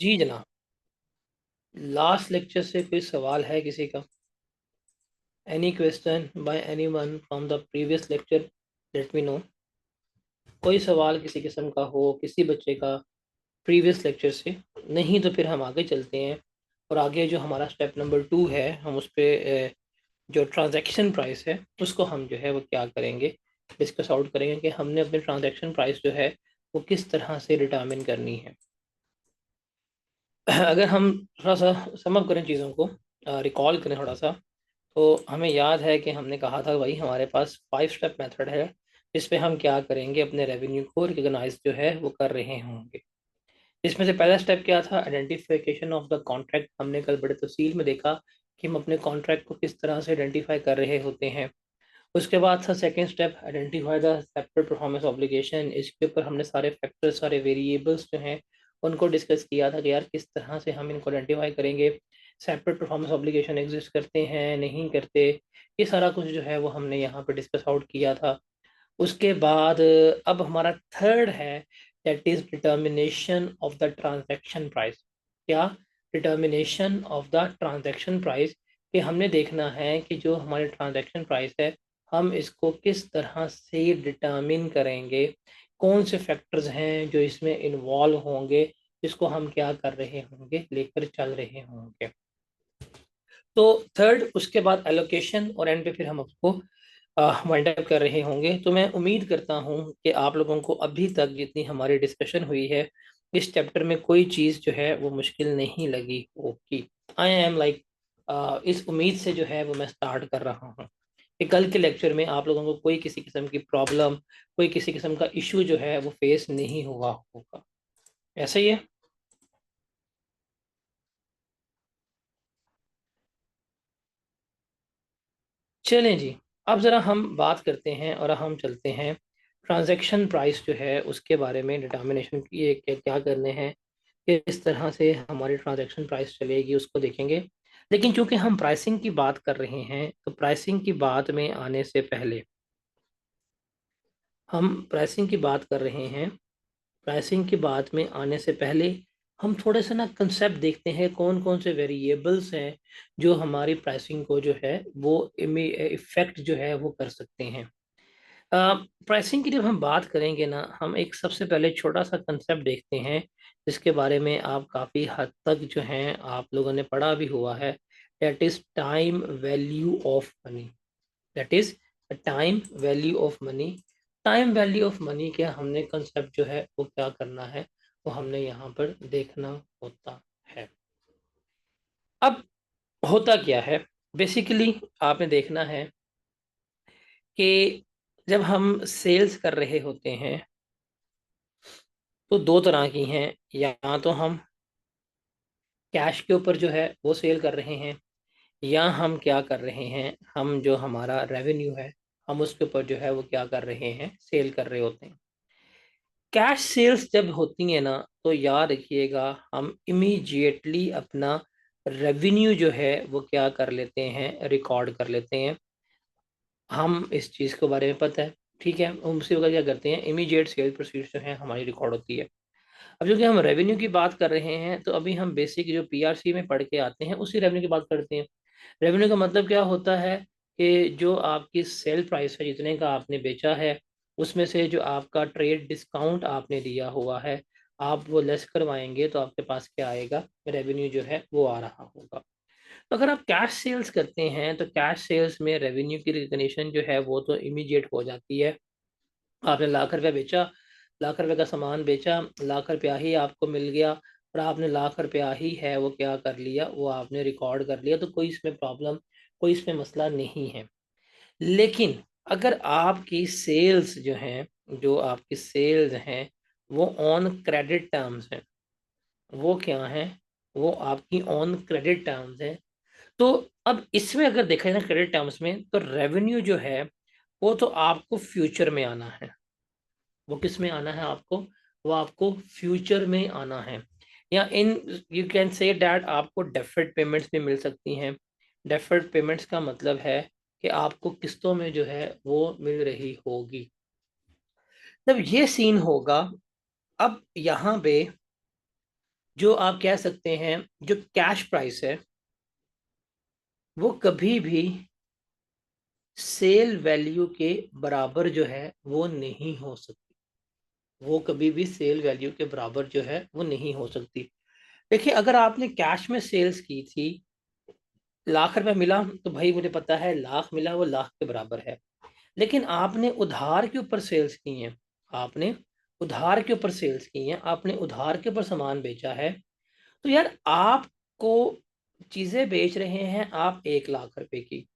जी जनाब। Last lecture से कोई सवाल है किसी का? Any question by anyone from the previous lecture? Let me know. कोई सवाल किसी किस्म का हो किसी बच्चे का प्रीवियस लेक्चर से? नहीं तो फिर हम आगे चलते हैं। और आगे जो हमारा स्टेप नंबर 2 है, हम उस पर जो ट्रांजैक्शन प्राइस है उसको हम जो है वो क्या करेंगे, डिस्कस आउट करेंगे कि हमने अपने ट्रांजैक्शन प्राइस जो है वो किस तरह से डिटर्मिन करनी है। अगर हम थोड़ा सा समअप करें चीज़ों को, रिकॉल करें थोड़ा सा, तो हमें याद है कि हमने कहा था भाई हमारे पास 5 स्टेप मेथड है जिसमें हम क्या करेंगे, अपने रेवेन्यू को रिकॉग्नाइज जो है वो कर रहे होंगे। इसमें से पहला स्टेप क्या था? Identification of the contract. हमने कल बड़े तफसील में देखा कि हम अपने कॉन्ट्रैक्ट को किस तरह से आइडेंटिफाई कर रहे होते हैं। उसके बाद था second step, identify the separate performance obligation. इसके ऊपर हमने सारे फैक्टर्स, सारे वेरिएबल्स जो हैं उनको डिस्कस किया था कि यार किस तरह से हम इनको आइडेंटिफाई करेंगे, सेपरेट परफॉर्मेंस ऑब्लिगेशन एग्जिस्ट करते हैं नहीं करते। ये सारा कुछ जो है वो हमने यहाँ पे डिस्कस आउट किया था। उसके बाद अब हमारा थर्ड है, that is determination of the transaction price. क्या? Determination of the transaction price. कि हमने देखना है कि जो हमारे ट्रांजैक्शन प्राइस है हम इसको किस तरह से डिटर्मिन करेंगे, कौन से फैक्टर्स हैं जो इसमें इन्वॉल्व होंगे, जिसको हम क्या कर रहे होंगे, लेकर चल रहे होंगे। तो थर्ड, उसके बाद एलोकेशन, और एंड पे फिर हम उसको वाइंड अप कर रहे होंगे। तो मैं उम्मीद करता हूँ कि आप लोगों को अभी तक जितनी हमारी डिस्कशन हुई है इस चैप्टर में कोई चीज़ जो है वो मुश्किल नहीं लगी होगी। आई एम लाइक, इस उम्मीद से जो है वो मैं स्टार्ट कर रहा हूँ कि कल के लेक्चर में आप लोगों को कोई किसी किस्म की प्रॉब्लम, कोई किसी किस्म का इशू जो है वो फेस नहीं हुआ होगा। ऐसा ही है। चलें जी। अब ज़रा हम बात करते हैं और हम चलते हैं ट्रांजैक्शन प्राइस जो है उसके बारे में, डिटर्मिनेशन की क्या क्या करने हैं, किस तरह से हमारी ट्रांजैक्शन प्राइस चलेगी उसको देखेंगे। लेकिन चूंकि हम प्राइसिंग की बात कर रहे हैं तो प्राइसिंग की बात में आने से पहले, हम प्राइसिंग की बात कर रहे हैं, प्राइसिंग की बात में आने से पहले हम थोड़े से ना कंसेप्ट देखते हैं, कौन कौन से वेरिएबल्स हैं जो हमारी प्राइसिंग को जो है वो इफेक्ट जो है वो कर सकते हैं। प्राइसिंग की जब हम बात करेंगे ना, हम एक सबसे पहले छोटा सा कंसेप्ट देखते हैं जिसके बारे में आप काफ़ी हद तक जो हैं आप लोगों ने पढ़ा भी हुआ है। That is time value of money. That is time value of money. Time value of money का हमने कंसेप्ट जो है वो क्या करना है, वो हमने यहाँ पर देखना होता है। अब होता क्या है, बेसिकली आपने देखना है कि जब हम सेल्स कर रहे होते हैं तो दो तरह की हैं। या तो हम कैश के ऊपर जो है वो सेल कर रहे हैं, या हम क्या कर रहे हैं, हम जो हमारा रेवेन्यू है हम उसके ऊपर जो है वो क्या कर रहे हैं, सेल कर रहे होते हैं। कैश सेल्स जब होती है ना, तो याद रखिएगा हम इमीडिएटली अपना रेवेन्यू जो है वो क्या कर लेते हैं, रिकॉर्ड कर लेते हैं। हम इस चीज़ के बारे में पता है, ठीक है। हम उसी वक्त क्या करते हैं, इमीडिएट सेल प्रोसीड जो है हमारी रिकॉर्ड होती है। अब जो कि हम रेवेन्यू की बात कर रहे हैं तो अभी हम बेसिक जो पीआरसी में पढ़ के आते हैं उसी रेवेन्यू की बात करते हैं। रेवेन्यू का मतलब क्या होता है कि जो आपकी सेल प्राइस है, जितने का आपने बेचा है, उसमें से जो आपका ट्रेड डिस्काउंट आपने दिया हुआ है आप वो लेस करवाएंगे तो आपके पास क्या आएगा, रेवेन्यू जो है वो आ रहा होगा। तो अगर आप कैश सेल्स करते हैं तो कैश सेल्स में रेवेन्यू की रिकग्निशन जो है वो तो इमीडिएट हो जाती है। आपने लाख रुपया बेचा, लाख रुपए का सामान बेचा, लाख रुपया ही आपको मिल गया और आपने लाख रुपया ही है वो क्या कर लिया, वो आपने रिकॉर्ड कर लिया, तो कोई इसमें प्रॉब्लम, कोई इसमें मसला नहीं है। लेकिन अगर आपकी सेल्स जो हैं, जो आपकी सेल्स हैं वो ऑन क्रेडिट टर्म्स हैं, वो क्या हैं, वो आपकी ऑन क्रेडिट टर्म्स हैं, तो अब इसमें अगर देखा जाए ना क्रेडिट टर्म्स में, तो रेवेन्यू जो है वो तो आपको फ्यूचर में आना है। वो किस में आना है आपको, वो आपको फ्यूचर में आना है। या इन यू कैन से डैट आपको डेफर्ड पेमेंट्स भी मिल सकती हैं। डेफर्ड पेमेंट्स का मतलब है कि आपको किस्तों में जो है वो मिल रही होगी। तब ये सीन होगा। अब यहाँ पे जो आप कह सकते हैं, जो कैश प्राइस है वो कभी भी सेल वैल्यू के बराबर जो है वो नहीं हो सकती। वो कभी भी सेल वैल्यू के बराबर जो है वो नहीं हो सकती। देखिए, अगर आपने कैश में सेल्स की थी, लाख रुपए मिला, तो भाई मुझे पता है लाख मिला वो लाख के बराबर है। लेकिन आपने उधार के ऊपर सेल्स की हैं, आपने उधार के ऊपर सेल्स की हैं, आपने उधार के ऊपर सामान बेचा है, तो यार आपको चीजें बेच रहे हैं आप 1 लाख रुपए की,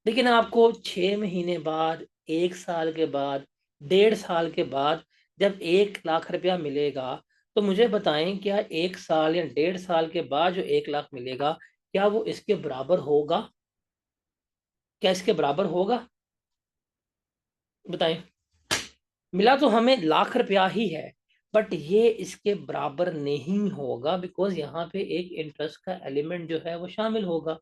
लेकिन आपको 6 महीने बाद, 1 साल के बाद, 1.5 साल के बाद जब 1 लाख रुपया मिलेगा, तो मुझे बताएं, क्या 1 साल या 1.5 साल के बाद जो 1 लाख मिलेगा, क्या वो इसके बराबर होगा? क्या इसके बराबर होगा? बताएं। मिला तो हमें लाख रुपया ही है, बट ये इसके बराबर नहीं होगा, बिकॉज यहाँ पे एक इंटरेस्ट का एलिमेंट जो है वो शामिल होगा।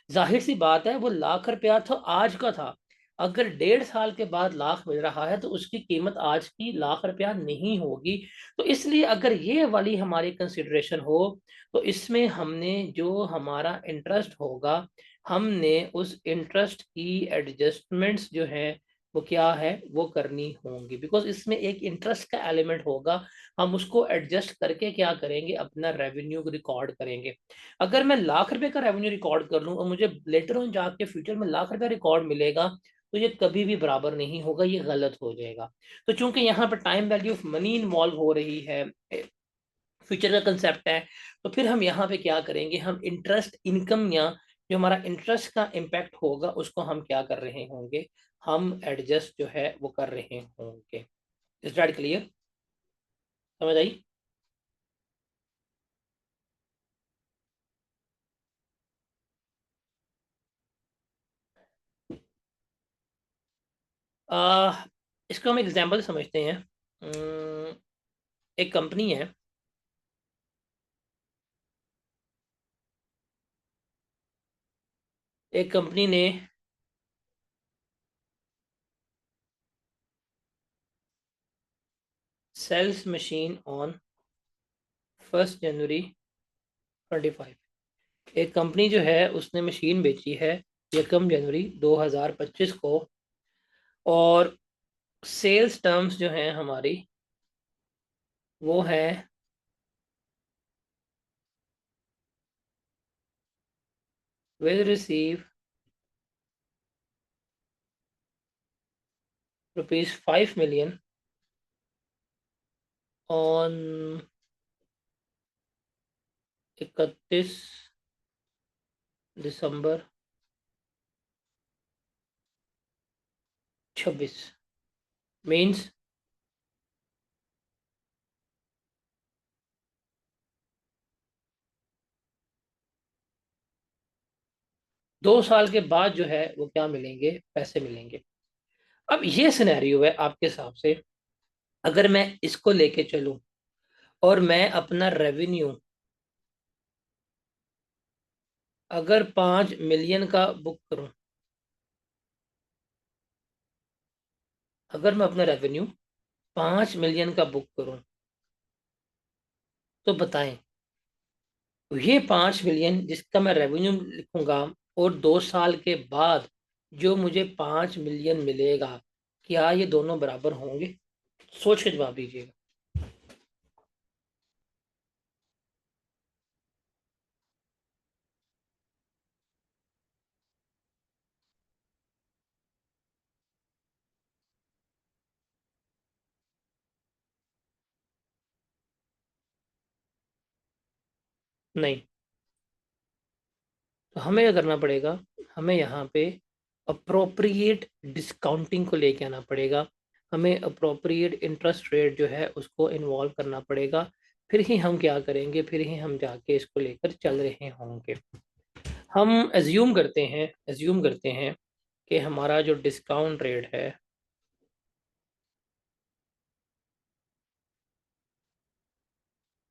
जाहिर सी बात है, वो लाख रुपया तो आज का था, अगर 1.5 साल के बाद लाख मिल रहा है तो उसकी कीमत आज की लाख रुपया नहीं होगी। तो इसलिए अगर ये वाली हमारी कंसिडरेशन हो, तो इसमें हमने जो हमारा इंटरेस्ट होगा, हमने उस इंटरेस्ट की एडजस्टमेंट्स जो है वो क्या है वो करनी होंगी, बिकॉज इसमें एक इंटरेस्ट का एलिमेंट होगा। हम उसको एडजस्ट करके क्या करेंगे, अपना रेवेन्यू रिकॉर्ड करेंगे। अगर मैं लाख रुपए का रेवेन्यू रिकॉर्ड कर लूं और मुझे लेटर ऑन जाके फ्यूचर में लाख रुपया रिकॉर्ड मिलेगा, तो ये कभी भी बराबर नहीं होगा, ये गलत हो जाएगा। तो चूंकि यहाँ पर time value of money involve हो रही है, फ्यूचर का कंसेप्ट है, तो फिर हम यहाँ पे क्या करेंगे, हम इंटरेस्ट इनकम या जो हमारा इंटरेस्ट का इम्पैक्ट होगा उसको हम क्या कर रहे होंगे, हम एडजस्ट जो है वो कर रहे होंगे। Is that clear? समझ आई? आ, इसको हम एग्जाम्पल समझते हैं। एक कंपनी है, एक कंपनी ने सेल्स मशीन ऑन 1 जनवरी 2025। एक कंपनी जो है उसने मशीन बेची है 1 जनवरी 2025 को, और सेल्स टर्म्स जो हैं हमारी वो है will receive ₹5 million on 31 December 26। Means 2 साल के बाद जो है वो क्या मिलेंगे, पैसे मिलेंगे। अब ये सिनेरियो है आपके हिसाब से, अगर मैं इसको लेके चलूं और मैं अपना रेवेन्यू अगर 5 मिलियन का बुक करूं, अगर मैं अपना रेवेन्यू 5 मिलियन का बुक करूं, तो बताएं, ये 5 मिलियन जिसका मैं रेवेन्यू लिखूंगा, और 2 साल के बाद जो मुझे 5 मिलियन मिलेगा, क्या ये दोनों बराबर होंगे? सोच के जवाब दीजिएगा। नहीं। तो हमें क्या करना पड़ेगा, हमें यहाँ पे अप्रोप्रिएट डिस्काउंटिंग को लेके आना पड़ेगा, हमें अप्रोप्रिएट इंटरेस्ट रेट जो है उसको इन्वॉल्व करना पड़ेगा। फिर ही हम क्या करेंगे, फिर ही हम जाके इसको लेकर चल रहे होंगे। हम एज्यूम करते हैं कि हमारा जो डिस्काउंट रेट है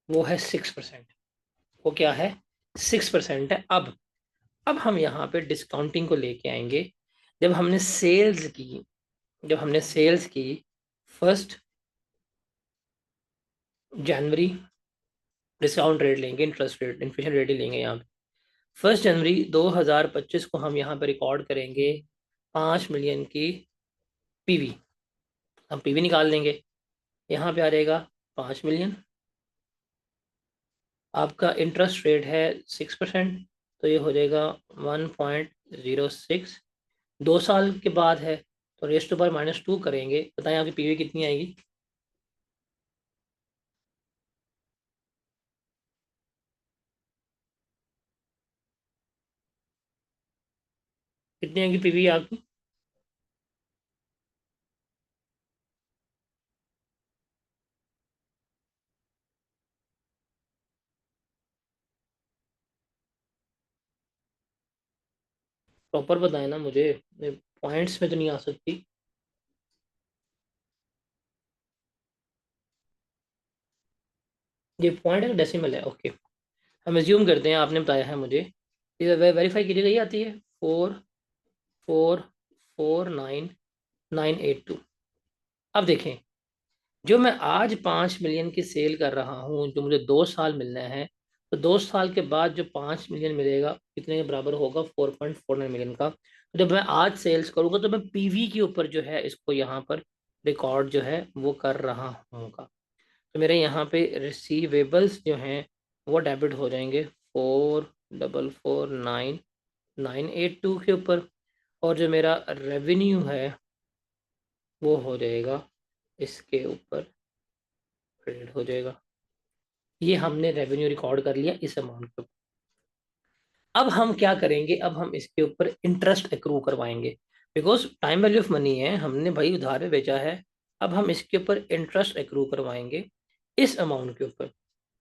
वो है 6%। वो क्या है? 6% है। अब हम यहाँ पे डिस्काउंटिंग को लेके आएंगे। जब हमने सेल्स की जब हमने सेल्स की फर्स्ट जनवरी डिस्काउंट रेट लेंगे, इंटरेस्ट रेट इन्फ्लेशन रेट ही लेंगे यहाँ पे। 1 जनवरी 2025 को हम यहाँ पे रिकॉर्ड करेंगे 5 मिलियन की पीवी। हम पीवी निकाल लेंगे, यहाँ पे आ जाएगा 5 मिलियन। आपका इंटरेस्ट रेट है 6%, तो ये हो जाएगा 1.06। 2 साल के बाद है, तो रेस्ट पर -2 करेंगे। बताएं आपकी पीवी कितनी आएगी? कितनी आएगी पीवी आपकी? प्रॉपर बताए ना मुझे, पॉइंट्स में तो नहीं आ सकती। ये पॉइंट है, डेसिमल है, ओके। हम एज्यूम करते हैं आपने बताया है मुझे, ये वेरीफाई कीजिएगा। ये आती है 4,449,982। अब देखें, जो मैं आज 5 मिलियन की सेल कर रहा हूँ, जो मुझे 2 साल मिलना है, तो 2 साल के बाद जो 5 मिलियन मिलेगा कितने के बराबर होगा? 4.49 मिलियन का। तो जब मैं आज सेल्स करूंगा तो मैं पीवी के ऊपर जो है इसको यहाँ पर रिकॉर्ड जो है वो कर रहा हूँ। तो मेरे यहाँ पे रिसीवेबल्स जो हैं वो डेबिट हो जाएंगे 4,449,982 के ऊपर, और जो मेरा रेवेन्यू है वो हो जाएगा इसके ऊपर क्रेडिट हो जाएगा। ये हमने रेवेन्यू रिकॉर्ड कर लिया इस अमाउंट पे। अब हम क्या करेंगे? अब हम इसके ऊपर इंटरेस्ट एक्रू करवाएंगे, because time value of money है, हमने भाई उधार में बेचा है। अब हम इसके ऊपर इंटरेस्ट एक्रू करवाएंगे इस अमाउंट के ऊपर।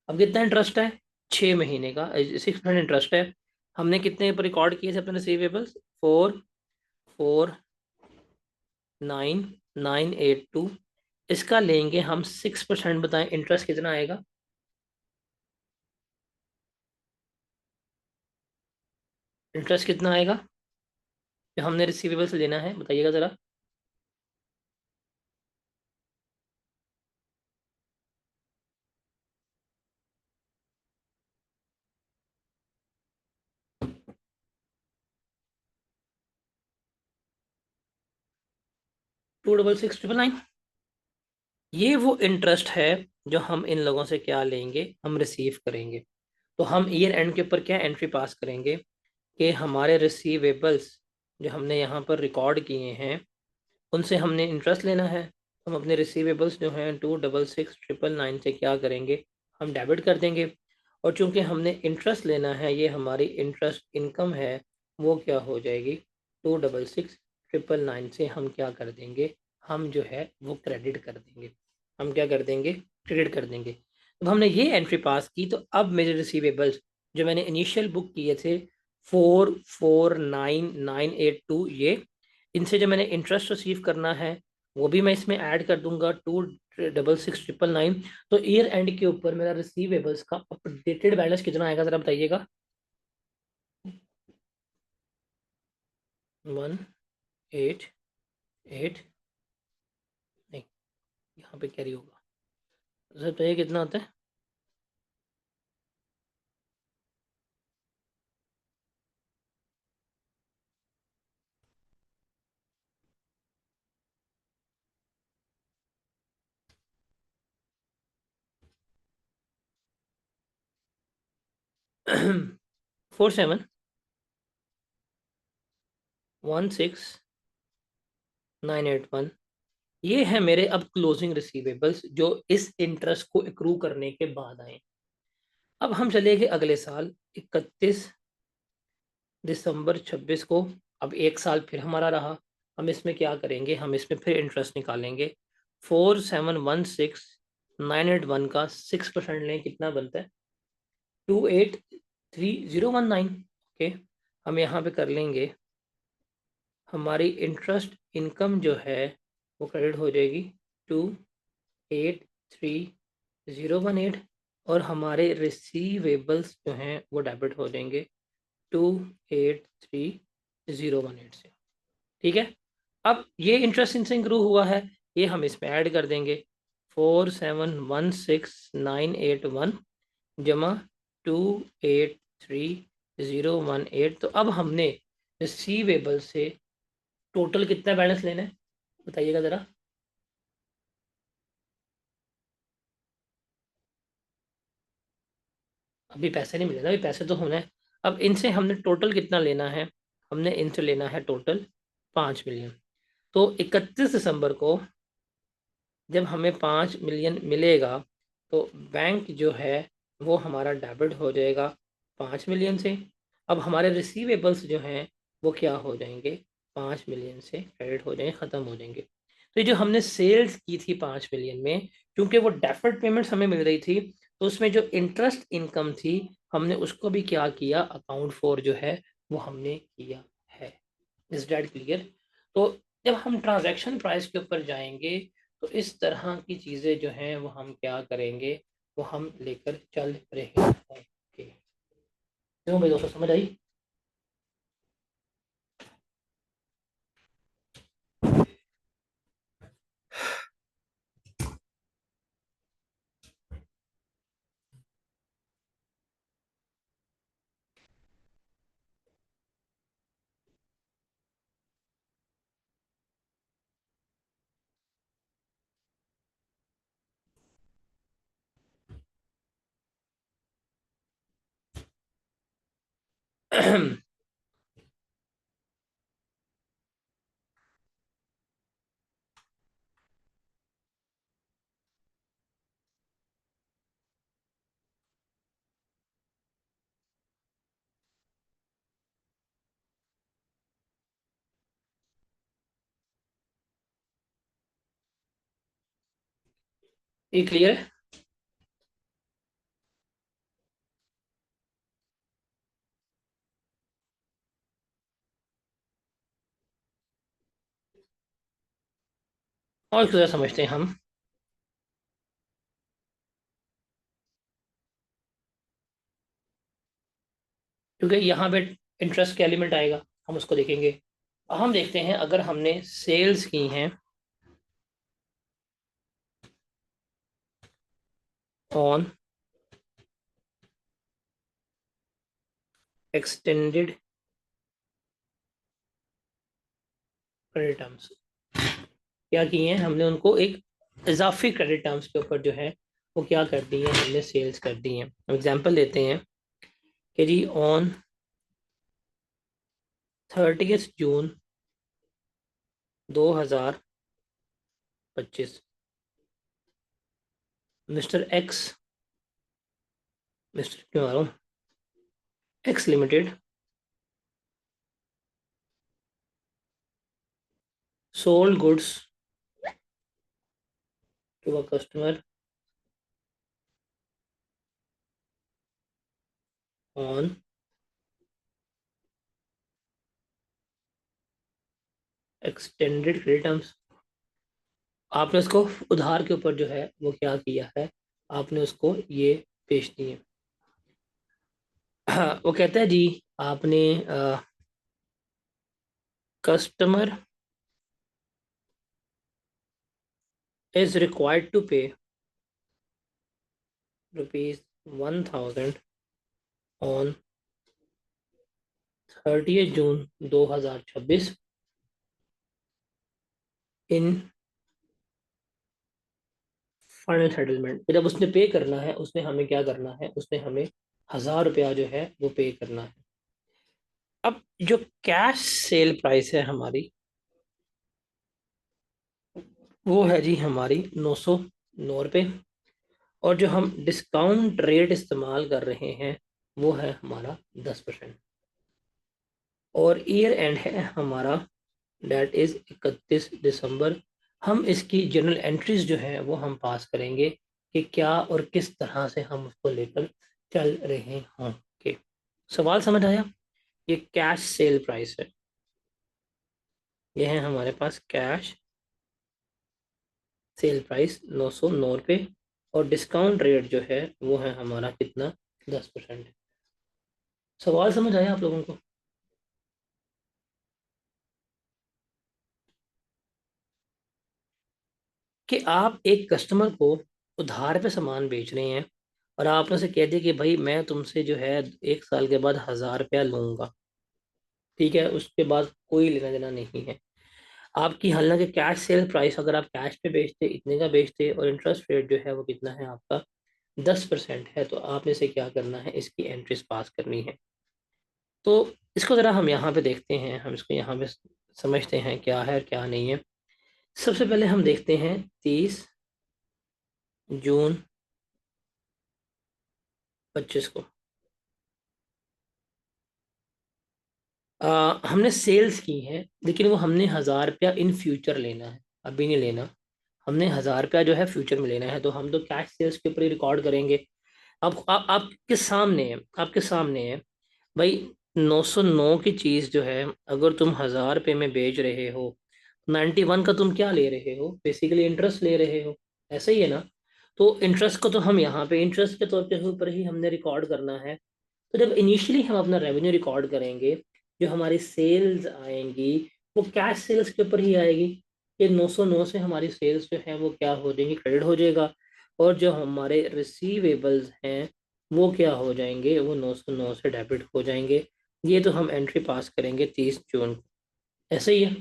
अब कितना इंटरेस्ट है? 6 महीने का 6% इंटरेस्ट है। हमने कितने पर रिकॉर्ड किए थे अपने रिसीवेबल्स? 4,449,982। इसका लेंगे हम 6%। बताएं इंटरेस्ट कितना आएगा? इंटरेस्ट कितना आएगा जो हमने रिसीवेबल से लेना है? बताइएगा जरा। 266,999। ये वो इंटरेस्ट है जो हम इन लोगों से क्या लेंगे? हम रिसीव करेंगे। तो हम ईयर एंड के ऊपर क्या एंट्री पास करेंगे कि हमारे रिसीवेबल्स जो हमने यहाँ पर रिकॉर्ड किए हैं उनसे हमने इंटरेस्ट लेना है। हम अपने रिसीवेबल्स जो हैं 266,999 से क्या करेंगे? हम डेबिट कर देंगे। और चूंकि हमने इंटरेस्ट लेना है, ये हमारी इंटरेस्ट इनकम है, वो क्या हो जाएगी? 266,999 से हम क्या कर देंगे? हम जो है वो क्रेडिट कर देंगे। हम क्या कर देंगे? क्रेडिट कर देंगे। तो हमने ये एंट्री पास की, तो अब मेरे रिसीवेबल्स जो मैंने इनिशियल बुक किए थे 4,499,982, ये इनसे जो मैंने इंटरेस्ट रिसीव करना है वो भी मैं इसमें ऐड कर दूंगा 266,999। तो ईयर एंड के ऊपर मेरा रिसीवेबल्स का अपडेटेड बैलेंस कितना आएगा जरा बताइएगा। 188, नहीं, यहाँ पे कैरी होगा। सर बताइए कितना होता है? 4,7,16,981। ये है मेरे अब क्लोजिंग रिसीवेबल्स जो इस इंटरेस्ट को एक्रू करने के बाद आए। अब हम चले गए अगले साल 31 दिसंबर 26 को। अब एक साल फिर हमारा रहा। हम इसमें क्या करेंगे? हम इसमें फिर इंटरेस्ट निकालेंगे। 4,716,981 का 6% लें, कितना बनता है? 2,83,019। ओके, हम यहाँ पे कर लेंगे। हमारी इंटरेस्ट इनकम जो है वो क्रेडिट हो जाएगी 2,83,018, और हमारे रिसीवेबल्स जो हैं वो डेबिट हो जाएंगे 2,83,018 से। ठीक है। अब ये इंटरेस्ट इनसे इंक्लूड हुआ है, ये हम इसमें ऐड कर देंगे 4716,981 जमा 283,018। तो अब हमने रिसीवेबल से टोटल कितना बैलेंस लेना है, बताइएगा जरा। अभी पैसे नहीं मिले ना, अभी पैसे तो होना है। अब इनसे हमने टोटल कितना लेना है, हमने इनसे लेना है टोटल 5 मिलियन। तो 31 दिसंबर को जब हमें 5 मिलियन मिलेगा तो बैंक जो है वो हमारा डेबिट हो जाएगा 5 मिलियन से। अब हमारे रिसीवेबल्स जो हैं वो क्या हो जाएंगे, 5 मिलियन से क्रेडिट हो जाएंगे, ख़त्म हो जाएंगे। तो ये जो हमने सेल्स की थी 5 मिलियन में, क्योंकि वो डेफर्ड पेमेंट्स हमें मिल रही थी, तो उसमें जो इंटरेस्ट इनकम थी हमने उसको भी क्या किया, अकाउंट फॉर जो है वो हमने किया है। Is that clear? तो जब हम ट्रांजैक्शन प्राइस के ऊपर जाएंगे तो इस तरह की चीज़ें जो हैं वो हम क्या करेंगे, वो हम लेकर चल रहे हैं। क्यों भाई दोस्तों, समझ आई? ये क्लियर है? और क्लियर समझते हैं हम। क्योंकि यहाँ पे इंटरेस्ट का एलिमेंट आएगा, हम उसको देखेंगे। हम देखते हैं अगर हमने सेल्स की हैं ऑन एक्सटेंडेड क्रेडिट टर्म्स, क्या किए हैं हमने, उनको एक इजाफी क्रेडिट टर्म्स के ऊपर जो है वो क्या कर दी है, हमने सेल्स कर दी हैं। हम एग्जांपल देते हैं कि जी on 30 June 2025 Mister X, Mister क्यों आ रहा हूँ, X limited sold goods to a customer on extended credit terms. आपने उसको उधार के ऊपर जो है वो क्या किया है, आपने उसको ये पेश दिए। वो कहता है जी आपने कस्टमर इज रिक्वायर्ड टू पे ₹1000 on 30 June 2026 in final settlement. जब उसने पे करना है, उसने हमें क्या करना है, उसने हमें 1000 रुपया जो है वो पे करना है। अब जो कैश सेल प्राइस है हमारी, वो है जी हमारी 909 रुपये। और जो हम डिस्काउंट रेट इस्तेमाल कर रहे हैं वो है हमारा 10%। और ईयर एंड है हमारा, डेट इज 31 दिसंबर। हम इसकी जनरल एंट्रीज जो है वो हम पास करेंगे कि क्या और किस तरह से हम उसको लेकर चल रहे होंगे। सवाल समझ आया? ये कैश सेल प्राइस है, ये है हमारे पास कैश सेल प्राइस 909 रुपये। और डिस्काउंट रेट जो है वो है हमारा कितना, 10%। सवाल समझ आया आप लोगों को? कि आप एक कस्टमर को उधार पे सामान बेच रहे हैं और आपने उसे कह दिया कि भाई मैं तुमसे जो है 1 साल के बाद 1000 रुपया लूंगा, ठीक है, उसके बाद कोई लेना देना नहीं है आपकी। हालांकि कैश सेल प्राइस अगर आप कैश पे बेचते इतने का बेचते और इंटरेस्ट रेट जो है वो कितना है आपका 10% है, तो आपने से क्या करना है, इसकी एंट्रीज पास करनी है। तो इसको ज़रा हम यहाँ पे देखते हैं, हम इसको यहाँ पे समझते हैं क्या है और क्या नहीं है। सबसे पहले हम देखते हैं 30 जून 25 को हमने सेल्स की है, लेकिन वो हमने 1000 रुपया इन फ्यूचर लेना है, अभी नहीं लेना। हमने 1000 रुपया जो है फ्यूचर में लेना है, तो हम तो कैश सेल्स के ऊपर ही रिकॉर्ड करेंगे। अब आपके सामने है, आपके सामने है भाई, 909 की चीज जो है अगर तुम 1000 रुपये में बेच रहे हो, 91 का तुम क्या ले रहे हो, बेसिकली इंटरेस्ट ले रहे हो, ऐसा ही है ना। तो इंटरेस्ट को तो हम यहाँ पे इंटरेस्ट के तौर पे ऊपर ही हमने रिकॉर्ड करना है। तो जब इनिशियली हम अपना रेवेन्यू रिकॉर्ड करेंगे, जो हमारी सेल्स आएंगी वो कैश सेल्स के ऊपर ही आएगी। ये 909 से हमारी सेल्स जो है वो क्या हो जाएंगी, क्रेडिट हो जाएगा। और जो हमारे रिसीवेबल्स हैं वो क्या हो जाएंगे, वो 909 से डेबिट हो जाएंगे। ये तो हम एंट्री पास करेंगे 30 जून को, ऐसे ही है।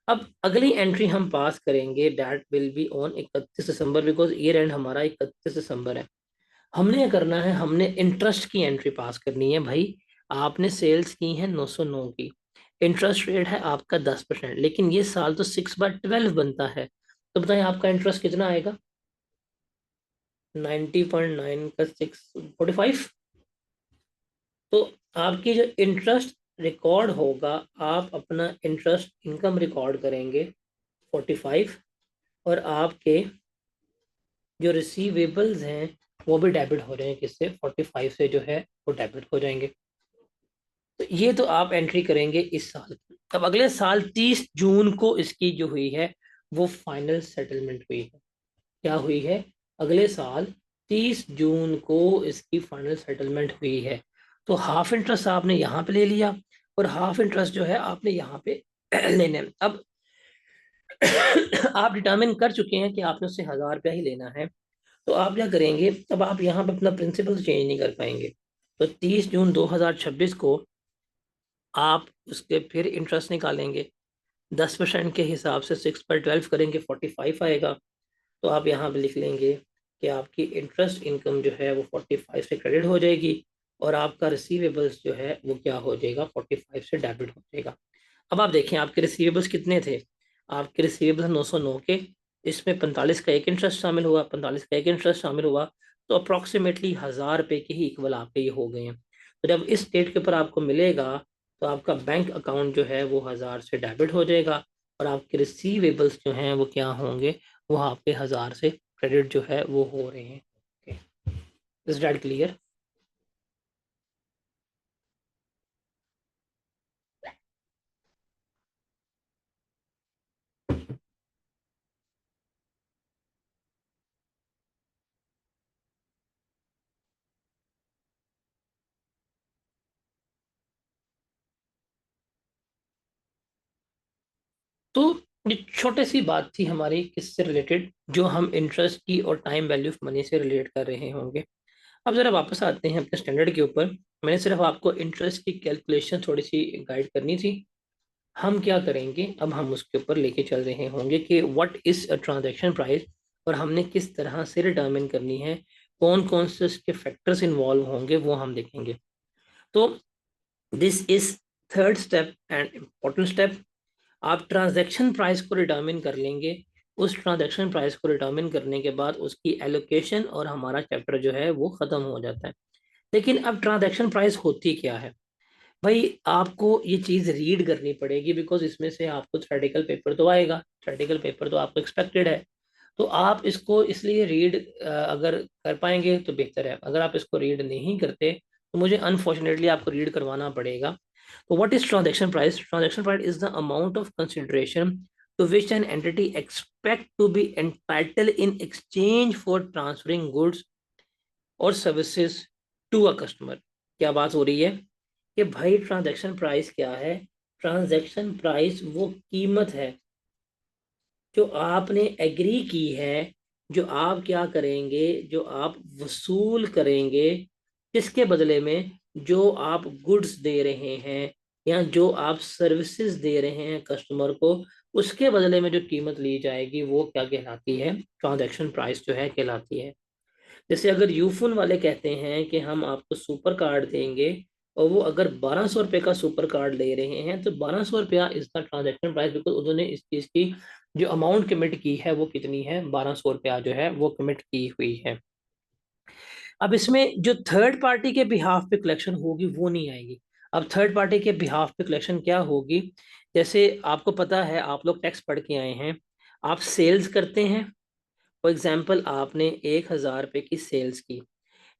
अब अगली एंट्री हम पास करेंगे, that will be on 31 December, because year and हमारा 31 दिसंबर है। हमने क्या करना है, हमने इंटरेस्ट की एंट्री पास करनी है भाई। आपने सेल्स की है 909 की, इंटरेस्ट रेट है आपका 10%, लेकिन ये साल तो 6/12 बनता है। तो बताएं आपका इंटरेस्ट कितना आएगा, 90.9 का 6 45। तो आपकी जो इंटरेस्ट रिकॉर्ड होगा, आप अपना इंटरेस्ट इनकम रिकॉर्ड करेंगे 45, और आपके जो रिसीवेबल्स हैं वो भी डेबिट हो रहे हैं, किससे, 45 से जो है वो डेबिट हो जाएंगे। तो ये तो आप एंट्री करेंगे इस साल की। अब अगले साल 30 जून को इसकी जो हुई है वो फाइनल सेटलमेंट हुई है। क्या हुई है, अगले साल 30 जून को इसकी फाइनल सेटलमेंट हुई है। तो हाफ इंटरेस्ट आपने यहाँ पे ले लिया और हाफ इंटरेस्ट जो है आपने यहाँ पे लेने हैं। अब आप डिटर्मिन कर चुके हैं कि आपने उससे 1000 रुपया ही लेना है, तो आप क्या करेंगे, अब आप यहाँ पे अपना प्रिंसिपल चेंज नहीं कर पाएंगे। तो 30 जून 2026 को आप उसके फिर इंटरेस्ट निकालेंगे, 10% के हिसाब से 6/12 करेंगे, 45 आएगा। तो आप यहाँ पे लिख लेंगे कि आपकी इंटरेस्ट इनकम जो है वो 45 से क्रेडिट हो जाएगी, और आपका रिसीवेबल्स जो है वो क्या हो जाएगा, 45 से डेबिट हो जाएगा। अब आप देखें आपके रिसीवेबल्स कितने थे, आपके रिसीवेबल्स 909 के, इसमें 45 का एक इंटरेस्ट शामिल हुआ, 45 का एक इंटरेस्ट शामिल हुआ, तो अप्रॉक्सीमेटली 1000 रुपये के ही इक्वल आपके ये हो गए हैं। तो जब इस डेट के ऊपर आपको मिलेगा, तो आपका बैंक अकाउंट जो है वो 1000 से डेबिट हो जाएगा, और आपके रिसीवेबल्स जो हैं वो क्या होंगे, वो आपके 1000 से क्रेडिट जो है वो हो रहे हैं। Is that clear? तो ये छोटी सी बात थी हमारी किससे रिलेटेड, जो हम इंटरेस्ट की और टाइम वैल्यू ऑफ मनी से रिलेट कर रहे होंगे। अब जरा वापस आते हैं अपने स्टैंडर्ड के ऊपर। मैंने सिर्फ आपको इंटरेस्ट की कैलकुलेशन थोड़ी सी गाइड करनी थी। हम क्या करेंगे, अब हम उसके ऊपर लेके चल रहे होंगे कि what is a transaction price, और हमने किस तरह से डिटर्मिन करनी है, कौन कौन से इसके फैक्टर्स इन्वॉल्व होंगे वो हम देखेंगे। तो this is third step and important step. आप ट्रांजैक्शन प्राइस को डिटर्मिन कर लेंगे। उस ट्रांजैक्शन प्राइस को डिटर्मिन करने के बाद उसकी एलोकेशन और हमारा चैप्टर जो है वो खत्म हो जाता है। लेकिन अब ट्रांजैक्शन प्राइस होती क्या है, भाई आपको ये चीज़ रीड करनी पड़ेगी, बिकॉज इसमें से आपको थ्योरेटिकल पेपर तो आएगा, थ्योरेटिकल पेपर तो आपको एक्सपेक्टेड है। तो आप इसको इसलिए रीड अगर कर पाएंगे तो बेहतर है, अगर आप इसको रीड नहीं करते तो मुझे अनफॉर्चुनेटली आपको रीड करवाना पड़ेगा। तो what is transaction price, transaction price is the amount of consideration to which an entity expect to be entitle in exchange for transferring goods और सर्विसेज टू अ कस्टमर। क्या बात हो रही है कि भाई ट्रांजैक्शन प्राइस क्या है, ट्रांजैक्शन प्राइस वो कीमत है जो आपने एग्री की है, जो आप क्या करेंगे, जो आप वसूल करेंगे, किसके बदले में, जो आप गुड्स दे रहे हैं या जो आप सर्विसेज दे रहे हैं कस्टमर को, उसके बदले में जो कीमत ली जाएगी वो क्या कहलाती है, ट्रांजैक्शन प्राइस जो है कहलाती है। जैसे अगर यूफोन वाले कहते हैं कि हम आपको सुपर कार्ड देंगे, और वो अगर 1200 रुपये का सुपर कार्ड ले रहे हैं, तो 1200 रुपया इसका ट्रांजैक्शन प्राइस, बिकॉज उन्होंने इस चीज़ की जो अमाउंट कमिट की है वो कितनी है, 1200 रुपया जो है वो कमिट की हुई है। अब इसमें जो थर्ड पार्टी के बिहाफ पे कलेक्शन होगी वो नहीं आएगी। अब थर्ड पार्टी के बिहाफ पे कलेक्शन क्या होगी, जैसे आपको पता है, आप लोग टैक्स पढ़ के आए हैं, आप सेल्स करते हैं। फॉर एग्जाम्पल आपने 1000 रुपये की सेल्स की,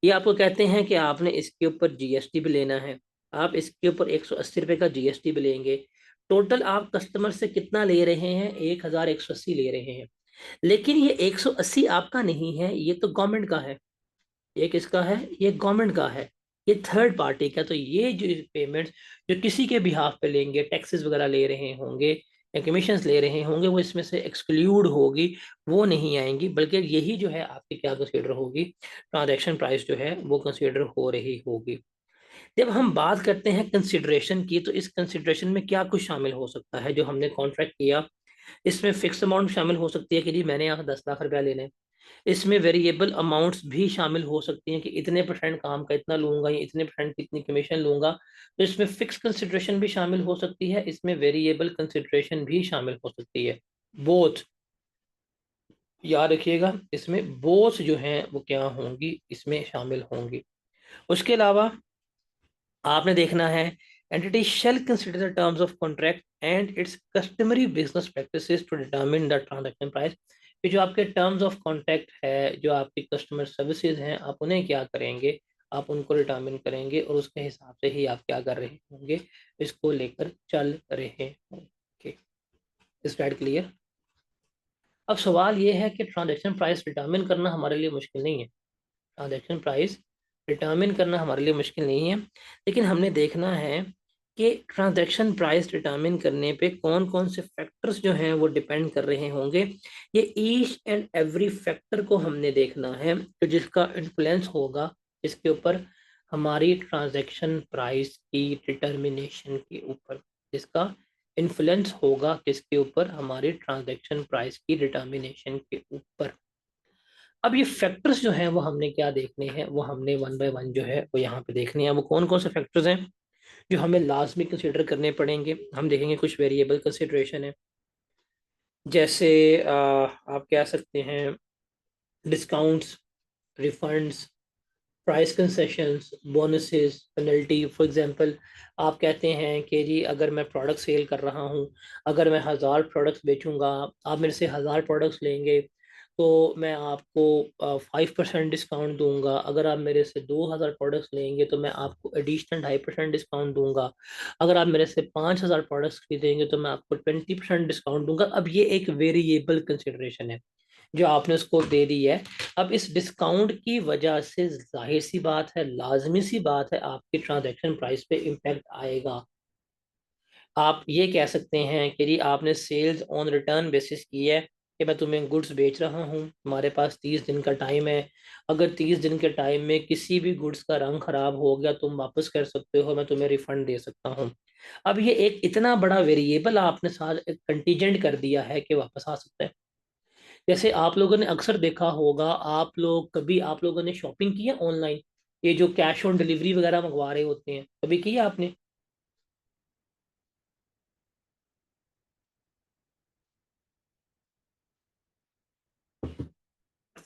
ये आपको कहते हैं कि आपने इसके ऊपर जीएसटी भी लेना है, आप इसके ऊपर 180 रुपये का जीएसटी भी लेंगे। टोटल आप कस्टमर से कितना ले रहे हैं, 1180 ले रहे हैं। लेकिन ये 180 आपका नहीं है, ये तो गवर्नमेंट का है। ये किसका है, ये गवर्नमेंट का है, ये थर्ड पार्टी का। तो ये जो पेमेंट्स जो किसी के बिहाफ पे लेंगे, टैक्सेस वगैरह ले रहे होंगे या कमीशंस ले रहे होंगे, वो इसमें से एक्सक्लूड होगी, वो नहीं आएंगी, बल्कि यही जो है आपकी क्या कंसीडर होगी, ट्रांजैक्शन प्राइस जो है वो कंसीडर हो रही होगी। जब हम बात करते हैं कंसिडरेशन की, तो इस कंसिडरेशन में क्या कुछ शामिल हो सकता है, जो हमने कॉन्ट्रैक्ट किया, इसमें फिक्स अमाउंट शामिल हो सकती है कि जी मैंने यहाँ 10 लाख रुपया लेने हैं। इसमें वेरिएबल अमाउंट्स भी शामिल हो सकती हैं कि इतने परसेंट काम का इतना लूंगा या इतने परसेंट कितनी कमीशन लूंगा। तो इसमें फिक्स कंसिडरेशन भी शामिल हो सकती है, इसमें वेरिएबल कंसिडरेशन भी शामिल हो सकती है। बोथ, याद रखिएगा, इसमें बोथ जो हैं वो क्या होंगी, इसमें शामिल होंगी। उसके अलावा आपने देखना है, entity shall consider the terms of contract and its customary business practices to determine the transaction price. ये जो आपके टर्म्स ऑफ कॉन्ट्रैक्ट है, जो आपकी कस्टमर सर्विसेज हैं, आप उन्हें क्या करेंगे, आप उनको डिटरमिन करेंगे और उसके हिसाब से ही आप क्या कर रहे होंगे, इसको लेकर चल रहे होंगे। इस राइट क्लियर। अब सवाल ये है कि ट्रांजैक्शन प्राइस डिटरमिन करना हमारे लिए मुश्किल नहीं है, ट्रांजैक्शन प्राइस डिटरमिन करना हमारे लिए मुश्किल नहीं है, लेकिन हमने देखना है कि ट्रांजैक्शन प्राइस डिटरमिन करने पे कौन कौन से फैक्टर्स जो हैं वो डिपेंड कर रहे होंगे। ये ईच एंड एवरी फैक्टर को हमने देखना है, तो जिसका इन्फ्लुएंस होगा इसके ऊपर, हमारी ट्रांजैक्शन प्राइस की डिटर्मिनेशन के ऊपर, जिसका इन्फ्लुएंस होगा किसके ऊपर, हमारी ट्रांजैक्शन प्राइस की डिटर्मिनेशन के ऊपर। अब ये फैक्टर्स जो हैं वो हमने क्या देखने हैं, वो हमने वन बाय वन जो है वो यहाँ पे देखने हैं। वो कौन कौन से फैक्टर्स हैं जो हमें लाजमी कंसिडर करने पड़ेंगे। हम देखेंगे कुछ वेरिएबल कंसिडरेशन है, जैसे आप कह सकते हैं discounts, refunds, price concessions, bonuses, penalty. For example आप कहते हैं कि जी अगर मैं प्रोडक्ट सेल कर रहा हूँ, अगर मैं 1000 प्रोडक्ट्स बेचूंगा, आप मेरे से 1000 प्रोडक्ट्स लेंगे, तो मैं आपको 5% डिस्काउंट दूंगा। अगर आप मेरे से 2000 प्रोडक्ट्स लेंगे तो मैं आपको एडिशनल 2.5% डिस्काउंट दूंगा। अगर आप मेरे से 5000 प्रोडक्ट्स खरीदेंगे तो मैं आपको 20% डिस्काउंट दूंगा। अब ये एक वेरिएबल कंसिडरेशन है जो आपने उसको दे दी है। अब इस डिस्काउंट की वजह से जाहिर सी बात है, लाजमी सी बात है, आपकी ट्रांजैक्शन प्राइस पे इम्पैक्ट आएगा। आप ये कह सकते हैं कि जी आपने सेल्स ऑन रिटर्न बेसिस की है कि मैं तुम्हें गुड्स बेच रहा हूँ, हमारे पास 30 दिन का टाइम है, अगर 30 दिन के टाइम में किसी भी गुड्स का रंग खराब हो गया तुम वापस कर सकते हो, मैं तुम्हें रिफंड दे सकता हूँ। अब ये एक इतना बड़ा वेरिएबल आपने साथ कंटीजेंट कर दिया है कि वापस आ सकता है। जैसे आप लोगों ने अक्सर देखा होगा, आप लोग कभी आप लोगों ने शॉपिंग की है ऑनलाइन, ये जो कैश ऑन डिलीवरी वगैरह मंगवा रहे होते हैं, कभी की है आपने।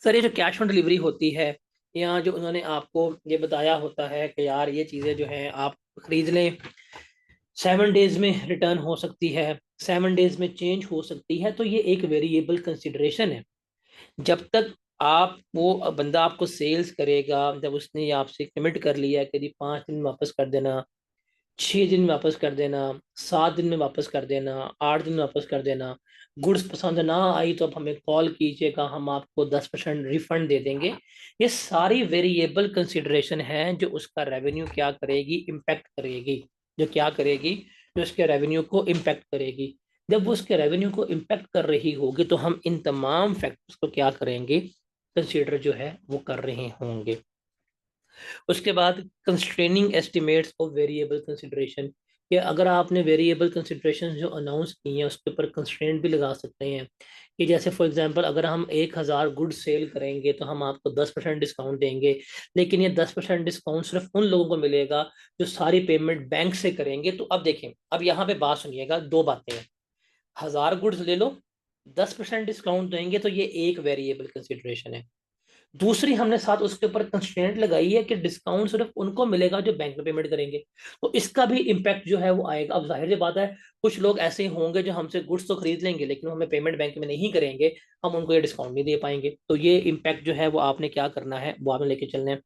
सर ये जो कैश ऑन डिलीवरी होती है, या जो उन्होंने आपको ये बताया होता है कि यार ये चीज़ें जो हैं आप खरीद लें, 7 डेज में रिटर्न हो सकती है, 7 डेज में चेंज हो सकती है, तो ये एक वेरिएबल कंसिडरेशन है। जब तक आप, वो बंदा आपको सेल्स करेगा, जब उसने ये आपसे कमिट कर लिया कि जी 5 दिन में वापस कर देना, 6 दिन में वापस कर देना, 7 दिन में वापस कर देना, 8 दिन में वापस कर देना, गुड्स पसंद ना आई तो आप हमें कॉल कीजिएगा, हम आपको 10% रिफंड दे देंगे। ये सारी वेरिएबल कंसिडरेशन है जो उसका रेवेन्यू क्या करेगी, इम्पैक्ट करेगी, जो क्या करेगी, जो उसके रेवेन्यू को इम्पैक्ट करेगी। जब वो उसके रेवेन्यू को इम्पेक्ट कर रही होगी तो हम इन तमाम फैक्टर्स को क्या करेंगे, कंसीडर जो है वो कर रहे होंगे। उसके बाद constraining estimates of variable consideration, कि अगर आपने वेरिएबल कंसिडरेशन जो अनाउंस की हैं उसके ऊपर कंस्ट्रेंट भी लगा सकते हैं, कि जैसे फॉर एग्जांपल अगर हम 1,000 गुड सेल करेंगे तो हम आपको 10% डिस्काउंट देंगे, लेकिन ये 10% डिस्काउंट सिर्फ उन लोगों को मिलेगा जो सारी पेमेंट बैंक से करेंगे। तो अब देखें, अब यहाँ पे बात सुनिएगा, दो बातें हैं। 1,000 गुड्स ले लो, 10% डिस्काउंट देंगे तो ये एक वेरिएबल कंसिडरेशन है। दूसरी हमने साथ उसके ऊपर कंस्ट्रेंट लगाई है कि डिस्काउंट सिर्फ उनको मिलेगा जो बैंक में पेमेंट करेंगे। तो इसका भी इम्पैक्ट जो है वो आएगा। अब जाहिर सी बात है, कुछ लोग ऐसे होंगे जो हमसे गुड्स तो खरीद लेंगे लेकिन वो हमें पेमेंट बैंक में नहीं करेंगे, हम उनको ये डिस्काउंट नहीं दे पाएंगे। तो ये इम्पैक्ट जो है वो आपने क्या करना है, वो आपने लेके चलना है।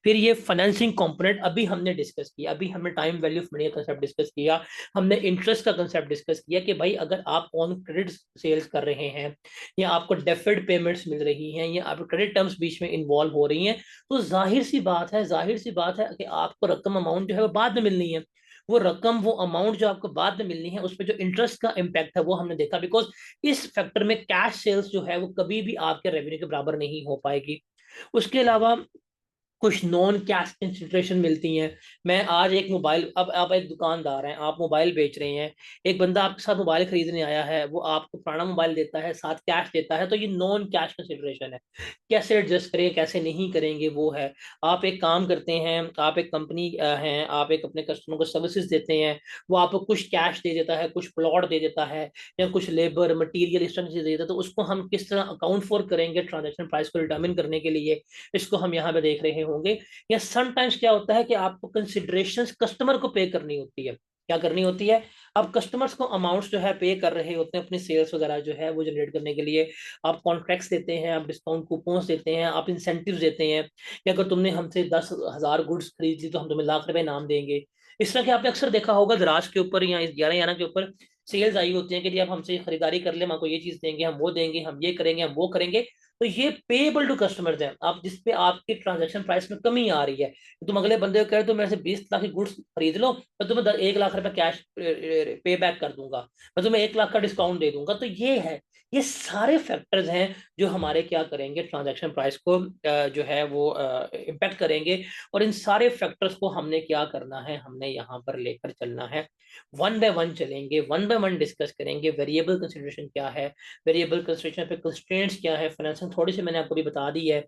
फिर ये फाइनेंसिंग कंपोनेंट अभी हमने डिस्कस किया, अभी हमने टाइम वैल्यू ऑफ मनी का कंसेप्ट डिस्कस किया, हमने इंटरेस्ट का कंसेप्ट डिस्कस किया कि भाई अगर आप ऑन क्रेडिट सेल्स कर रहे हैं या आपको डेफर्ड पेमेंट्स मिल रही हैं या आप क्रेडिट टर्म्स बीच में इन्वॉल्व हो रही हैं, तो जाहिर सी बात है, जाहिर सी बात है कि आपको रकम अमाउंट जो है वो बाद में मिलनी है। वो रकम, वो अमाउंट जो आपको बाद में मिलनी है, उसमें जो इंटरेस्ट का इम्पैक्ट है वो हमने देखा। बिकॉज इस फैक्टर में कैश सेल्स जो है वो कभी भी आपके रेवेन्यू के बराबर नहीं हो पाएगी। उसके अलावा कुछ नॉन कैश कंसिडरेशन मिलती हैं। मैं आज एक मोबाइल, अब आप एक दुकानदार हैं, आप मोबाइल बेच रहे हैं, एक बंदा आपके साथ मोबाइल खरीदने आया है, वो आपको पुराना मोबाइल देता है, साथ कैश देता है, तो ये नॉन कैश कंसिडरेशन है। कैसे एडजस्ट करें, कैसे नहीं करेंगे, वो है। आप एक काम करते हैं, आप एक कंपनी हैं, आप एक अपने कस्टमर को सर्विसेज देते हैं, वो आपको कुछ कैश दे देता है, कुछ प्लॉट दे देता है, या कुछ लेबर मटीरियल इस तरह की चीज दे देता है, तो उसको हम किस तरह अकाउंट फॉर करेंगे ट्रांजेक्शन प्राइस को डिटर्मिन करने के लिए, इसको हम यहाँ पे देख रहे होंगे। या समटाइम्स क्या होता है कि आपको कंसिडरेशन कस्टमर को पे करनी होती है। क्या करनी होती है? आप कस्टमर्स को अमाउंट्स जो है पे कर रहे होते हैं अपनी सेल्स वगैरह जो है वो जनरेट करने के लिए। आप कॉन्ट्रैक्ट्स देते हैं, आप डिस्काउंट कूपन्स देते हैं, आप इंसेंटिव्स देते हैं कि अगर तुमने हमसे 10,000 गुड्स खरीद ली तो हम तुम्हें लाख रुपए इनाम देंगे। इस तरह के आपने अक्सर देखा होगा दराज के ऊपर या इस 11 के ऊपर सेल्स आई होती है कि जी आप हमसे खरीदारी कर ले, हम आपको ये चीज देंगे, हम वो देंगे, हम ये करेंगे, हम वो करेंगे। तो ये पेएबल टू कस्टमर्स है, आप जिस पे आपकी ट्रांजैक्शन प्राइस में कमी आ रही है। तुम अगले बंदे को कह रहे हो मेरे से 20 लाख की गुड्स खरीद लो, मैं तुम्हें 1 लाख रुपए कैश पे बैक कर दूंगा, मैं तुम्हें 1 लाख का डिस्काउंट दे दूंगा। तो ये है, ये सारे फैक्टर्स हैं जो हमारे क्या करेंगे, ट्रांजैक्शन प्राइस को जो है वो इम्पेक्ट करेंगे। और इन सारे फैक्टर्स को हमने क्या करना है, हमने यहाँ पर लेकर चलना है। वन बाय वन चलेंगे, वन बाय वन डिस्कस करेंगे वेरिएबल कंसिडरेशन क्या है, वेरिएबल कंसिडरेशन पे कंस्ट्रेंट्स क्या है, फाइनेंशियल थोड़ी सी मैंने आपको भी बता दी है।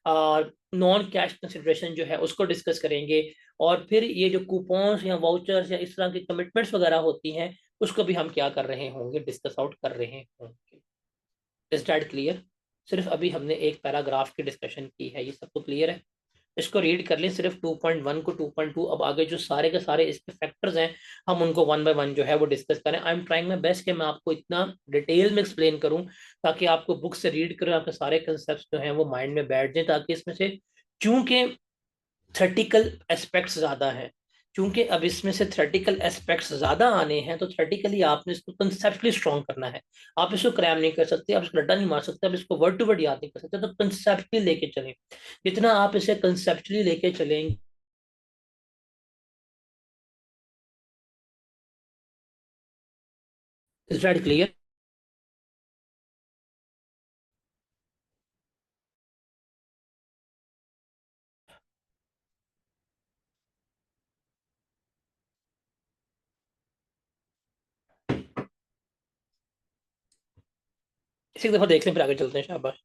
और नॉन कैश कंसिडरेशन जो है उसको डिस्कस करेंगे। और फिर ये जो कूपन्स या वाउचर्स या इस तरह की कमिटमेंट्स वगैरह होती हैं, उसको भी हम क्या कर रहे होंगे, डिस्कस आउट कर रहे होंगे। Is that clear? सिर्फ अभी हमने एक पैराग्राफ की डिस्कशन की है, ये सबको क्लियर है? इसको रीड कर लें, सिर्फ 2.1 को 2.2, अब आगे जो सारे के सारे इसके फैक्टर्स हैं हम उनको वन बाय वन जो है वो डिस्कस करें। I am trying my best कि मैं आपको इतना डिटेल में एक्सप्लेन करूं ताकि आपको बुक से रीड करें, आपके सारे कंसेप्ट जो हैं वो माइंड में बैठ जाए, ताकि इसमें से, चूंकि थ्रेटिकल एस्पेक्ट्स ज्यादा हैं, चूंकि अब इसमें से थ्रेटिकल एस्पेक्ट्स ज्यादा आने हैं, तो थ्रेटिकली आपने इसको कंसेप्टली स्ट्रॉन्ग करना है। आप इसको क्रैम नहीं कर सकते, आप इसको रट्टा नहीं मार सकते, आप इसको वर्ड टू वर्ड याद नहीं कर सकते, तो कंसेप्टली लेके चलें। जितना आप इसे कंसेप्चुअली लेके चलेंगे, इज दैट क्लियर? इसी दफा देख लें फिर आगे चलते हैं, शाबाश।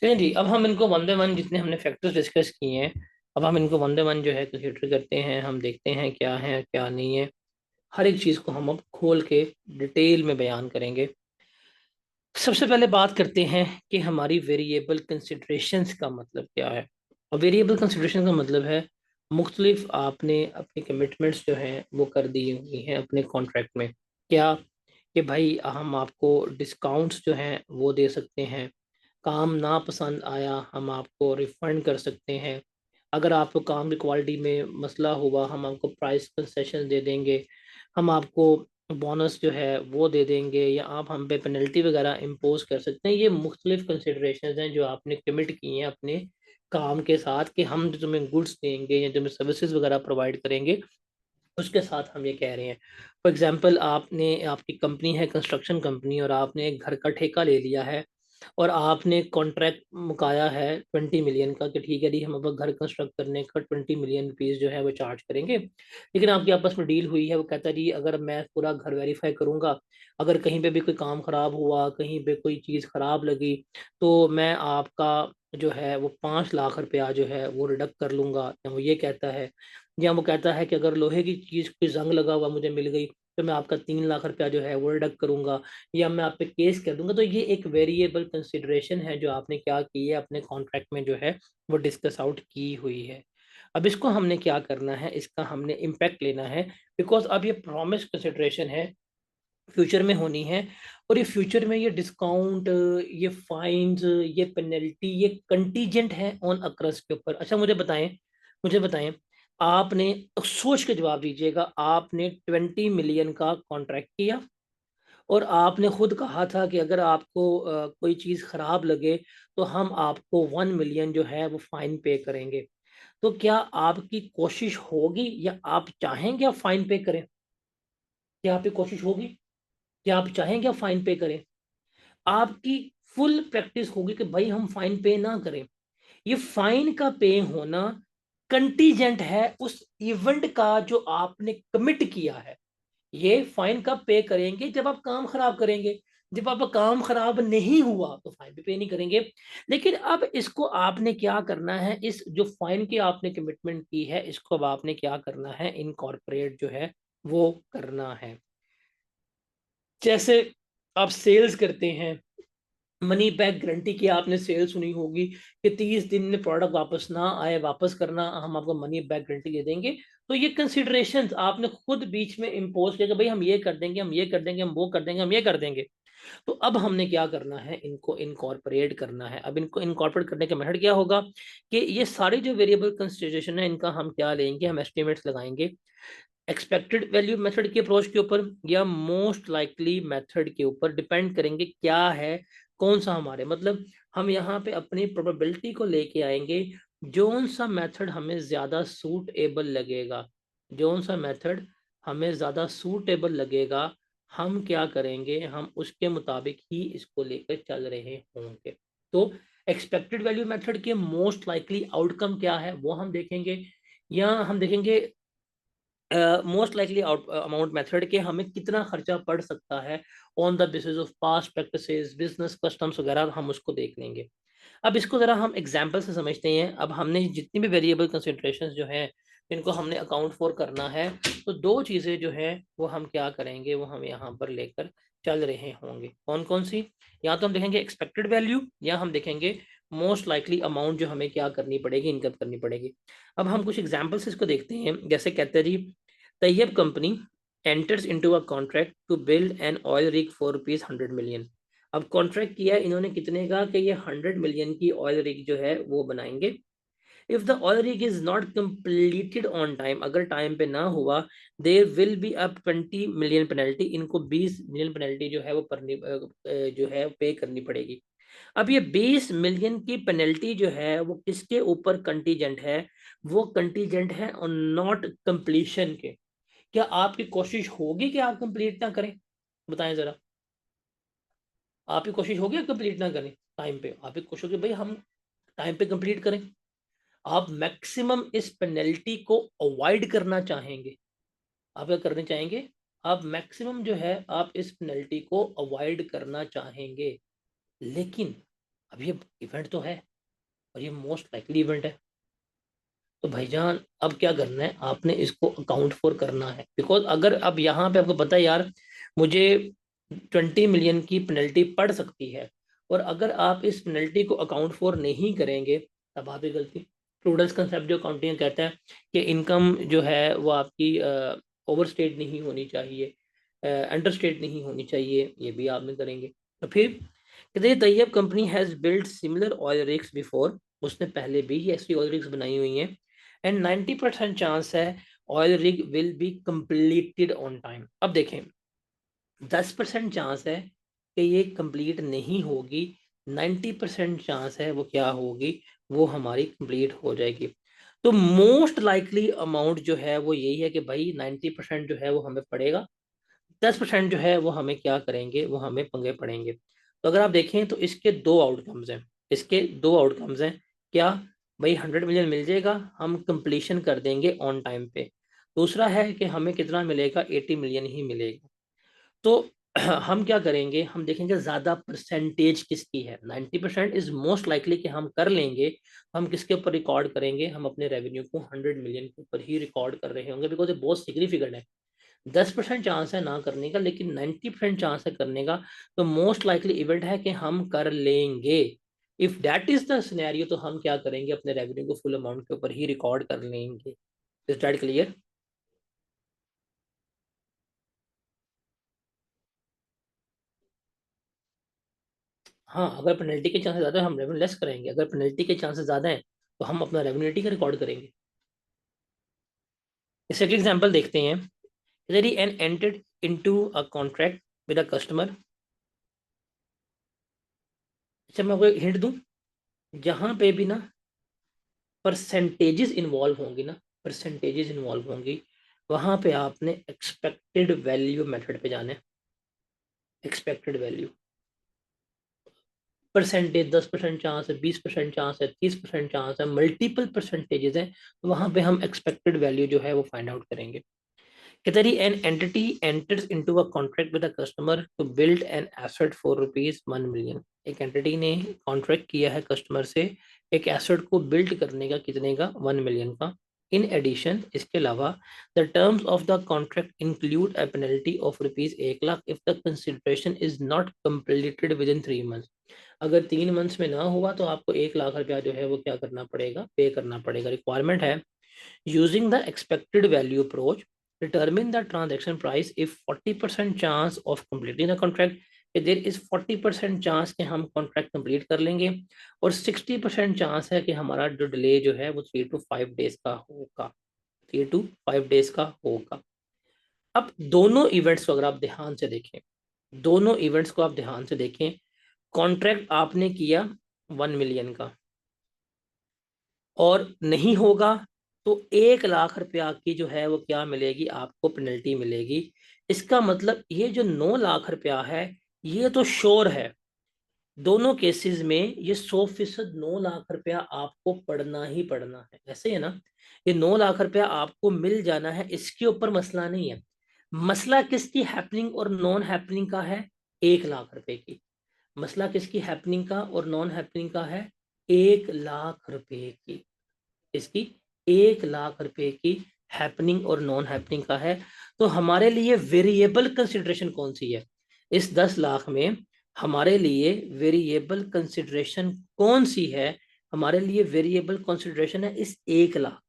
चलिए जी, अब हम इनको वन बाय वन, जितने हमने फैक्टर्स डिस्कस किए हैं, अब हम इनको वन बाय वन जो है कंसिडर करते हैं। हम देखते हैं क्या है क्या नहीं है, हर एक चीज़ को हम अब खोल के डिटेल में बयान करेंगे। सबसे पहले बात करते हैं कि हमारी वेरिएबल कंसिडरेशंस का मतलब क्या है। और वेरिएबल कंसिडरेशन का मतलब है मुख्तलिफ आपने अपनी कमिटमेंट्स जो हैं वो कर दी हुई हैं अपने कॉन्ट्रैक्ट में। क्या कि भाई हम आपको डिस्काउंट्स जो हैं वो दे सकते हैं, काम ना पसंद आया हम आपको रिफंड कर सकते हैं, अगर आपको काम की क्वालिटी में मसला हुआ हम आपको प्राइस कंसेशन दे देंगे, हम आपको बोनस जो है वो दे देंगे, या आप हम पे पेनल्टी वगैरह इम्पोज कर सकते हैं। ये मुख्तलिफ कंसिडरेशन हैं जो आपने कमिट की हैं अपने काम के साथ, कि हम जो तुम्हें गुड्स देंगे या तुम्हें सर्विसेज वगैरह प्रोवाइड करेंगे उसके साथ हम ये कह रहे हैं। फॉर एग्जांपल, आपने आपकी कंपनी है कंस्ट्रक्शन कंपनी, और आपने एक घर का ठेका ले लिया है, और आपने कॉन्ट्रैक्ट मुकाया है 20 मिलियन का, कि ठीक है जी हम अब घर कंस्ट्रक्ट करने का 20 मिलियन रुपीज़ जो है वो चार्ज करेंगे। लेकिन आपकी आपस में डील हुई है, वो कहता है जी अगर मैं पूरा घर वेरीफाई करूंगा, अगर कहीं पे भी कोई काम खराब हुआ, कहीं पे कोई चीज़ खराब लगी, तो मैं आपका जो है वो 5 लाख रुपया जो है वो रिडक्ट कर लूंगा, या वो ये कहता है। या वो कहता है कि अगर लोहे की चीज़ कोई जंग लगा हुआ मुझे मिल गई, तो मैं आपका 3 लाख रुपया जो है वो डिडक्ट करूंगा, या मैं आप पे केस कर दूंगा। तो ये एक वेरिएबल कंसिडरेशन है जो आपने क्या की है अपने कॉन्ट्रैक्ट में जो है वो डिस्कस आउट की हुई है। अब इसको हमने क्या करना है, इसका हमने इम्पैक्ट लेना है, बिकॉज अब ये प्रॉमिस कंसिडरेशन है, फ्यूचर में होनी है। और ये फ्यूचर में ये डिस्काउंट, ये फाइन्स, ये पेनल्टी, ये कंटीजेंट है ऑन अक्रस के ऊपर। अच्छा मुझे बताएं, आपने सोच के जवाब दीजिएगा, आपने 20 मिलियन का कॉन्ट्रैक्ट किया, और आपने खुद कहा था कि अगर आपको कोई चीज़ खराब लगे तो हम आपको 1 मिलियन जो है वो फाइन पे करेंगे। तो क्या आपकी कोशिश होगी, या आप चाहेंगे आप फाइन पे करें? क्या आपकी कोशिश होगी, क्या आप चाहेंगे आप फाइन पे करें? आपकी फुल प्रैक्टिस होगी कि भाई हम फाइन पे ना करें। ये फाइन का पे होना कंटीजेंट है उस इवेंट का जो आपने कमिट किया है। ये फाइन कब पे करेंगे, जब आप काम खराब करेंगे। जब आपका काम खराब नहीं हुआ तो फाइन भी पे नहीं करेंगे। लेकिन अब इसको आपने क्या करना है, इस जो फाइन की आपने कमिटमेंट की है इसको अब आपने क्या करना है, इनकॉर्पोरेट जो है वो करना है। जैसे आप सेल्स करते हैं, मनी बैक गारंटी की आपने सेल सुनी होगी, कि 30 दिन में प्रोडक्ट वापस ना आए, वापस करना हम आपको मनी बैक गारंटी दे देंगे। तो ये कंसिडरेशंस आपने खुद बीच में इम्पोज किया कि भाई हम ये कर देंगे, हम ये कर देंगे, हम वो कर देंगे, हम ये कर देंगे। तो अब हमने क्या करना है, इनको इनकॉर्पोरेट करना है। अब इनको इनकॉर्पोरेट करने का मेथड क्या होगा, कि ये सारी जो वेरिएबल कंसिडरेशन है इनका हम क्या लेंगे, हम एस्टिमेट्स लगाएंगे एक्सपेक्टेड वैल्यू मेथड की अप्रोच के ऊपर, या मोस्ट लाइकली मेथड के ऊपर। डिपेंड करेंगे क्या है, कौन सा हमारे मतलब, हम यहाँ पे अपनी प्रोबेबिलिटी को लेके आएंगे, जोन सा मेथड हमें ज्यादा सूटेबल लगेगा, जोन सा मेथड हमें ज्यादा सूटेबल लगेगा, हम क्या करेंगे, हम उसके मुताबिक ही इसको लेकर चल रहे होंगे। तो एक्सपेक्टेड वैल्यू मेथड के मोस्ट लाइकली आउटकम क्या है वो हम देखेंगे, या हम देखेंगे मोस्ट लाइकली अमाउंट मेथड के हमें कितना खर्चा पड़ सकता है on the basis of past practices, business customs वगैरह, हम उसको देख लेंगे। अब इसको जरा हम एग्जांपल से समझते हैं। अब हमने जितनी भी वेरिएबल कंसिडरेशंस जो हैं इनको हमने अकाउंट फॉर करना है, तो दो चीज़ें जो हैं वो हम क्या करेंगे, वो हम यहाँ पर लेकर चल रहे होंगे। कौन कौन सी? या तो हम देखेंगे एक्सपेक्टेड वैल्यू, या हम देखेंगे मोस्ट लाइकली अमाउंट जो हमें क्या करनी पड़ेगी, इनकम करनी पड़ेगी। अब हम कुछ एग्जाम्पल्स इसको देखते हैं। जैसे कहते हैं जी, Tayyab company enters into a contract to build an oil rig for rupees 100 million. अब कॉन्ट्रैक्ट किया इन्होंने कितने का, कि ये 100 मिलियन की ऑयल रिग जो है वो बनाएंगे। If the oil rig is not completed on time, अगर टाइम पे ना हुआ, there will be a 20 million penalty, इनको 20 मिलियन पेनल्टी जो है वो जो है पे करनी पड़ेगी। अब ये 20 मिलियन की पेनल्टी जो है वो किसके ऊपर कंटीजेंट है, वो कंटीजेंट है ऑन नॉट कंप्लीशन के। क्या आपकी कोशिश होगी कि आप कंप्लीट ना करें? बताएं जरा। आपकी कोशिश होगी कंप्लीट ना करें टाइम पे, आपकी कोशिश होगी भाई हम टाइम पे कंप्लीट करें। आप मैक्सिमम इस पेनल्टी को अवॉइड करना चाहेंगे। आप क्या करने चाहेंगे? आप मैक्सिमम जो है आप इस पेनल्टी को अवॉइड करना चाहेंगे। लेकिन अब ये इवेंट तो है और ये मोस्ट लाइकली इवेंट है, तो भाईजान अब क्या करना है, आपने इसको अकाउंट फॉर करना है। बिकॉज अगर अब यहाँ पे आपको पता है यार मुझे 20 मिलियन की पेनल्टी पड़ सकती है, और अगर आप इस पेनल्टी को अकाउंट फॉर नहीं करेंगे तब आपकी गलती। प्रूडेंस कंसेप्ट जो अकाउंटिंग कहता है कि इनकम जो है वो आपकी ओवर स्टेट नहीं होनी चाहिए, अंडर स्टेट नहीं होनी चाहिए, ये भी आप नहीं करेंगे। तो फिर कहते हैं Tayyab company has build similar oil rigs before, उसने पहले भी ऐसी ऑयल रिग्स बनाई हुई हैं, एंड 90% चांस है oil rig will be completed on time. अब देखें 10% चांस है कि ये कंप्लीट नहीं होगी, 90% चांस है वो क्या होगी, वो हमारी कंप्लीट हो जाएगी। तो मोस्ट लाइकली अमाउंट जो है वो यही है कि भाई 90% जो है वो हमें पड़ेगा, 10% जो है वो हमें क्या करेंगे, वो हमें पंगे पड़ेंगे। तो अगर आप देखें तो इसके दो आउटकम्स हैं, इसके दो आउटकम्स हैं। क्या? भाई 100 मिलियन मिल जाएगा, हम कंप्लीशन कर देंगे ऑन टाइम पे। दूसरा है कि हमें कितना मिलेगा, 80 मिलियन ही मिलेगा। तो हम क्या करेंगे, हम देखेंगे ज्यादा परसेंटेज किसकी है। 90% इज मोस्ट लाइकली कि हम कर लेंगे। हम किसके ऊपर रिकॉर्ड करेंगे, हम अपने रेवेन्यू को 100 मिलियन के ऊपर ही रिकॉर्ड कर रहे होंगे, बिकॉज ये बहुत सिग्निफिकेंट है। 10% चांस है ना करने का, लेकिन 90% चांस है करने का। तो मोस्ट लाइकली इवेंट है कि हम कर लेंगे। If that is the scenario तो हम क्या करेंगे, अपने रेवेन्यू को फुल अमाउंट के ऊपर ही रिकॉर्ड कर लेंगे। Is that clear? हाँ, अगर पेनल्टी के चांसेस ज्यादा है हम रेवेन्यू लेस करेंगे, अगर पेनल्टी के चांसेस ज्यादा है तो हम अपना रेवेन्यू टी का रिकॉर्ड करेंगे। इससे एक एग्जांपल देखते हैं। यदि an entered into a contract with a customer. अच्छा मैं आपको हिंट दूं, जहां पे भी ना परसेंटेजेस इन्वॉल्व होंगी ना, परसेंटेजेस इन्वॉल्व होंगी, वहां पे आपने एक्सपेक्टेड वैल्यू मेथड पे जाना है। एक्सपेक्टेड वैल्यू परसेंटेज, 10% चांस है, 20% चांस है, 30% चांस है, मल्टीपल परसेंटेजेस हैं, तो वहां पे हम एक्सपेक्टेड वैल्यू जो है वो फाइंड आउट करेंगे। Kitari, an entity enters into a contract with a customer to build an asset for ₹1 million। एक एंटिटी ने कॉन्ट्रैक्ट किया है कस्टमर से एक एसेट को बिल्ड करने का, कितने का, 1 मिलियन का। इन एडिशन, इसके अलावा, the terms of the contract include a penalty of ₹1,00,000 if the consideration is not completed with in 3 months. अगर 3 मंथ्स में ना हुआ तो आपको 1 लाख रुपया जो है वो क्या करना पड़ेगा, पे करना पड़ेगा। रिक्वायरमेंट है using the expected value approach, determine the transaction price if 40% chance of completing the contract, if there is 40% chance कि हम कॉन्ट्रैक्ट कंप्लीट कर लेंगे, और 60% चांस है कि हमारा जो डिले जो है वो 3 to 5 डेज का होगा। 3 to 5 डेज का होगा। अब दोनों इवेंट्स को अगर आप ध्यान से देखें, दोनों इवेंट्स को आप ध्यान से देखें, कॉन्ट्रैक्ट आपने किया 1 मिलियन का और नहीं होगा तो 1 लाख रुपया की जो है वो क्या मिलेगी, आपको पेनल्टी मिलेगी। इसका मतलब ये जो 9 लाख रुपया है ये तो श्योर है, दोनों केसेस में ये 100% 9 लाख रुपया आपको पड़ना ही पड़ना है, ऐसे है ना। ये 9 लाख रुपया आपको मिल जाना है, इसके ऊपर मसला नहीं है। मसला किसकी हैपनिंग और नॉन हैपनिंग का है? 1 लाख रुपए की। मसला किसकी हैपनिंग का और नॉन हैपनिंग का है? 1 लाख रुपए की। इसकी 1 लाख रुपए की हैपनिंग और नॉन हैपनिंग का है। तो हमारे लिए वेरिएबल कंसिडरेशन कौन सी है इस 10 लाख में? हमारे लिए वेरिएबल कंसिडरेशन कौन सी है? हमारे लिए वेरिएबल कंसिडरेशन है इस 1 लाख।